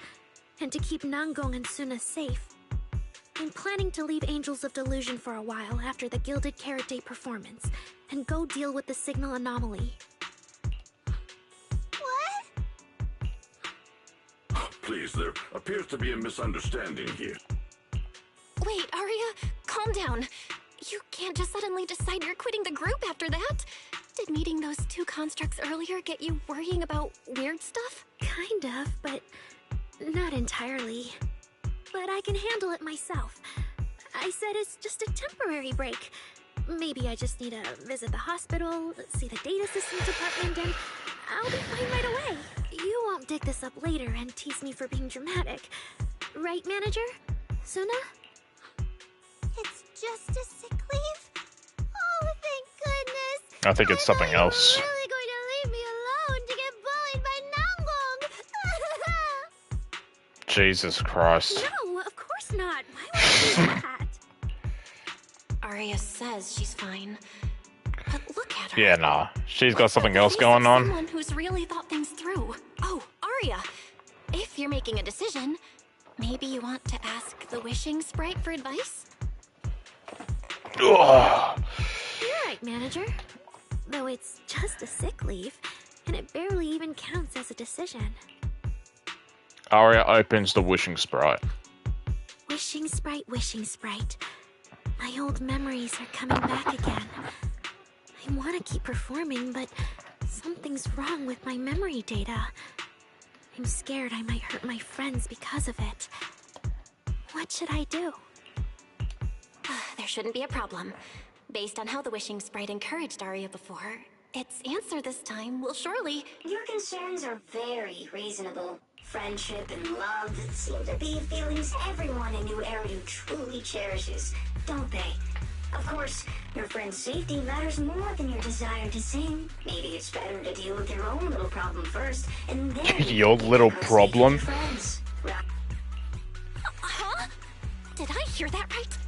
and to keep Nangong and Suna safe. I'm planning to leave Angels of Delusion for a while after the Gilded Carrot Day performance, and go deal with the signal anomaly. Please, there appears to be a misunderstanding here. Wait, Arya, calm down. You can't just suddenly decide you're quitting the group after that. Did meeting those two constructs earlier get you worrying about weird stuff? Kind of, but not entirely. But I can handle it myself. I said it's just a temporary break. Maybe I just need to visit the hospital, see the data systems department, and I'll be fine right away. You won't dig this up later and tease me for being dramatic. Right, manager? Suna? It's just a sick leave? Oh, thank goodness! I think it's something else. You're really going to leave me alone to get bullied by Nangbong! Jesus Christ. No, of course not. Why would I do that? Arya says she's fine. But look at her. Yeah, nah. She's got something The else face going of on. Someone who's really thought things through. Oh, Arya, if you're making a decision, maybe you want to ask the wishing sprite for advice? Ugh. You're right, manager. Though it's just a sick leave, and it barely even counts as a decision. Arya opens the wishing sprite. Wishing sprite, wishing sprite. My old memories are coming back again. I want to keep performing, but something's wrong with my memory data. I'm scared I might hurt my friends because of it. What should I do? There shouldn't be a problem. Based on how the wishing sprite encouraged Arya before, its answer this time will surely... Your concerns are very reasonable. Friendship and love seem to be feelings everyone in New Eridu truly cherishes, don't they? Of course, your friend's safety matters more than your desire to sing. Maybe it's better to deal with your own little problem first, and then... Your little problem? Huh? Did I hear that right?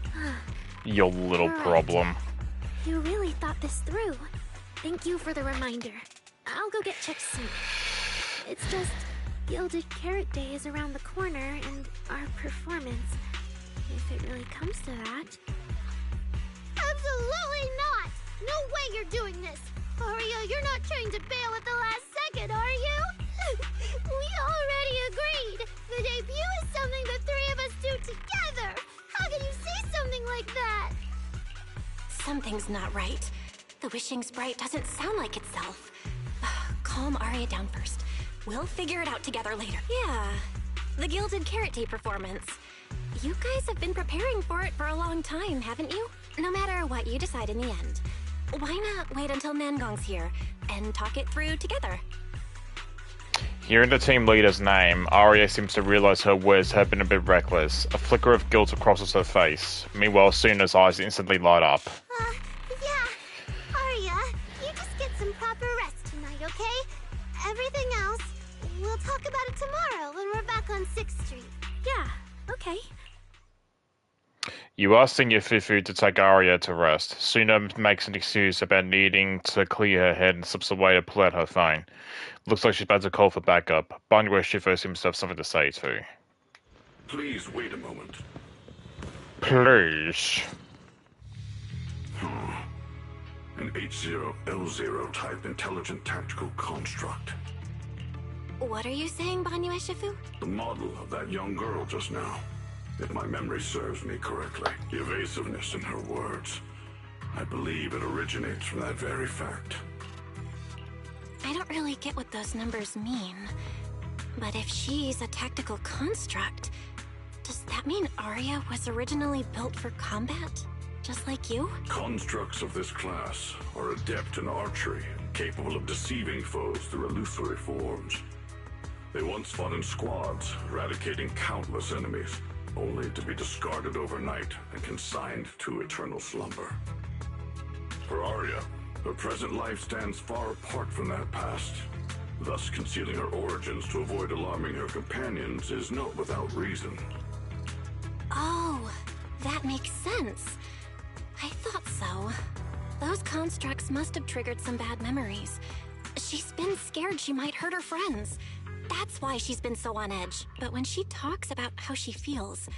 Your little problem. You really thought this through. Thank you for the reminder. I'll go get checked soon. It's just... Gilded Carrot Day is around the corner, and our performance... If it really comes to that... Absolutely not! No way you're doing this! Arya, you're not trying to bail at the last second, are you? We already agreed! The debut is something the three of us do together! How can you say something like that? Something's not right. The wishing sprite doesn't sound like itself. Calm Arya down first. We'll figure it out together later. Yeah, the Gilded Carrot Day performance. You guys have been preparing for it for a long time, haven't you? No matter what you decide in the end, why not wait until Nangong's here and talk it through together? Hearing the team leader's name, Arya seems to realize her words have been a bit reckless. A flicker of guilt crosses her face. Meanwhile, Suna's eyes instantly light up. Yeah. Arya, you just get some proper rest tonight, okay? Everything else, we'll talk about it tomorrow when we're back on 6th Street. Yeah, okay. You ask Senior Fufu to take Arya to rest. Suna makes an excuse about needing to clear her head and slips away to pull out her phone. Looks like she's about to call for backup. Banyu Shifu seems to have something to say too. Please wait a moment. Please. An H0L0 type intelligent tactical construct. What are you saying, Banyu Shifu? The model of that young girl just now. If my memory serves me correctly, the evasiveness in her words, I believe it originates from that very fact. I don't really get what those numbers mean. But if she's a tactical construct, does that mean Arya was originally built for combat? Just like you? Constructs of this class are adept in archery, capable of deceiving foes through illusory forms. They once fought in squads, eradicating countless enemies, only to be discarded overnight and consigned to eternal slumber. For Arya, her present life stands far apart from that past. Thus, concealing her origins to avoid alarming her companions is not without reason. Oh, that makes sense. I thought so. Those constructs must have triggered some bad memories. She's been scared she might hurt her friends. That's why she's been so on edge. But when she talks about how she feels,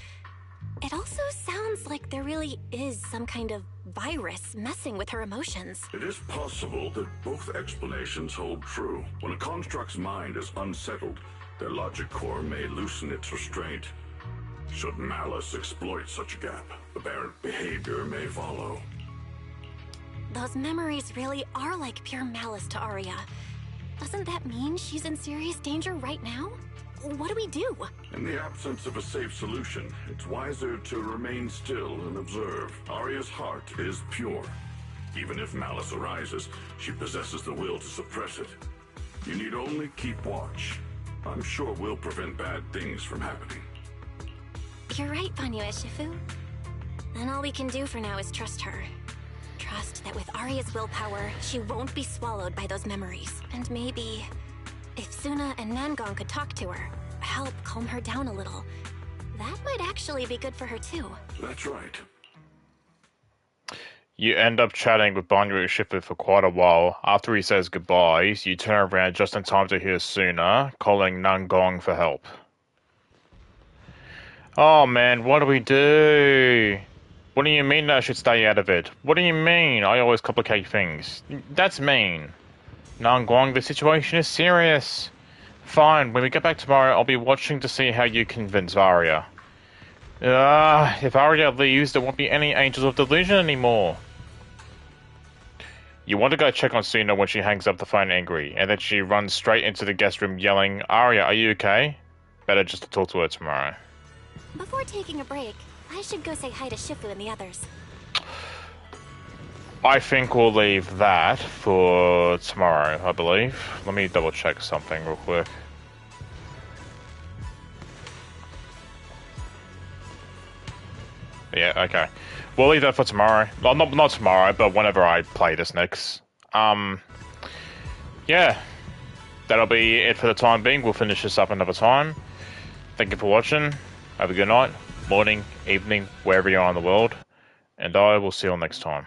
it also sounds like there really is some kind of virus messing with her emotions. It is possible that both explanations hold true. When a construct's mind is unsettled, their logic core may loosen its restraint. Should malice exploit such a gap, aberrant behavior may follow. Those memories really are like pure malice to Arya. Doesn't that mean she's in serious danger right now? What do we do? In the absence of a safe solution, it's wiser to remain still and observe. Arya's heart is pure. Even if malice arises, she possesses the will to suppress it. You need only keep watch. I'm sure we'll prevent bad things from happening. You're right, Banyu Ishifu. Then all we can do for now is trust her. Trust that with Arya's willpower, she won't be swallowed by those memories. And maybe, if Suna and Nangong could talk to her, help calm her down a little, that might actually be good for her too. That's right. You end up chatting with Banyu Shifu for quite a while. After he says goodbyes, you turn around just in time to hear Suna calling Nangong for help. Oh man, what do we do? What do you mean I should stay out of it? What do you mean I always complicate things? That's mean. Nangong, the situation is serious. Fine, when we get back tomorrow, I'll be watching to see how you convince Arya. If Arya leaves, there won't be any Angels of Delusion anymore. You want to go check on Suna when she hangs up the phone angry, and then she runs straight into the guest room yelling, Arya, are you okay? Better just to talk to her tomorrow. Before taking a break, I should go say hi to Shifu and the others. I think we'll leave that for tomorrow, I believe. Let me double check something real quick. Yeah, okay. We'll leave that for tomorrow. Well, not tomorrow, but whenever I play this next. Yeah. That'll be it for the time being. We'll finish this up another time. Thank you for watching. Have a good night, morning, evening, wherever you are in the world. And I will see you all next time.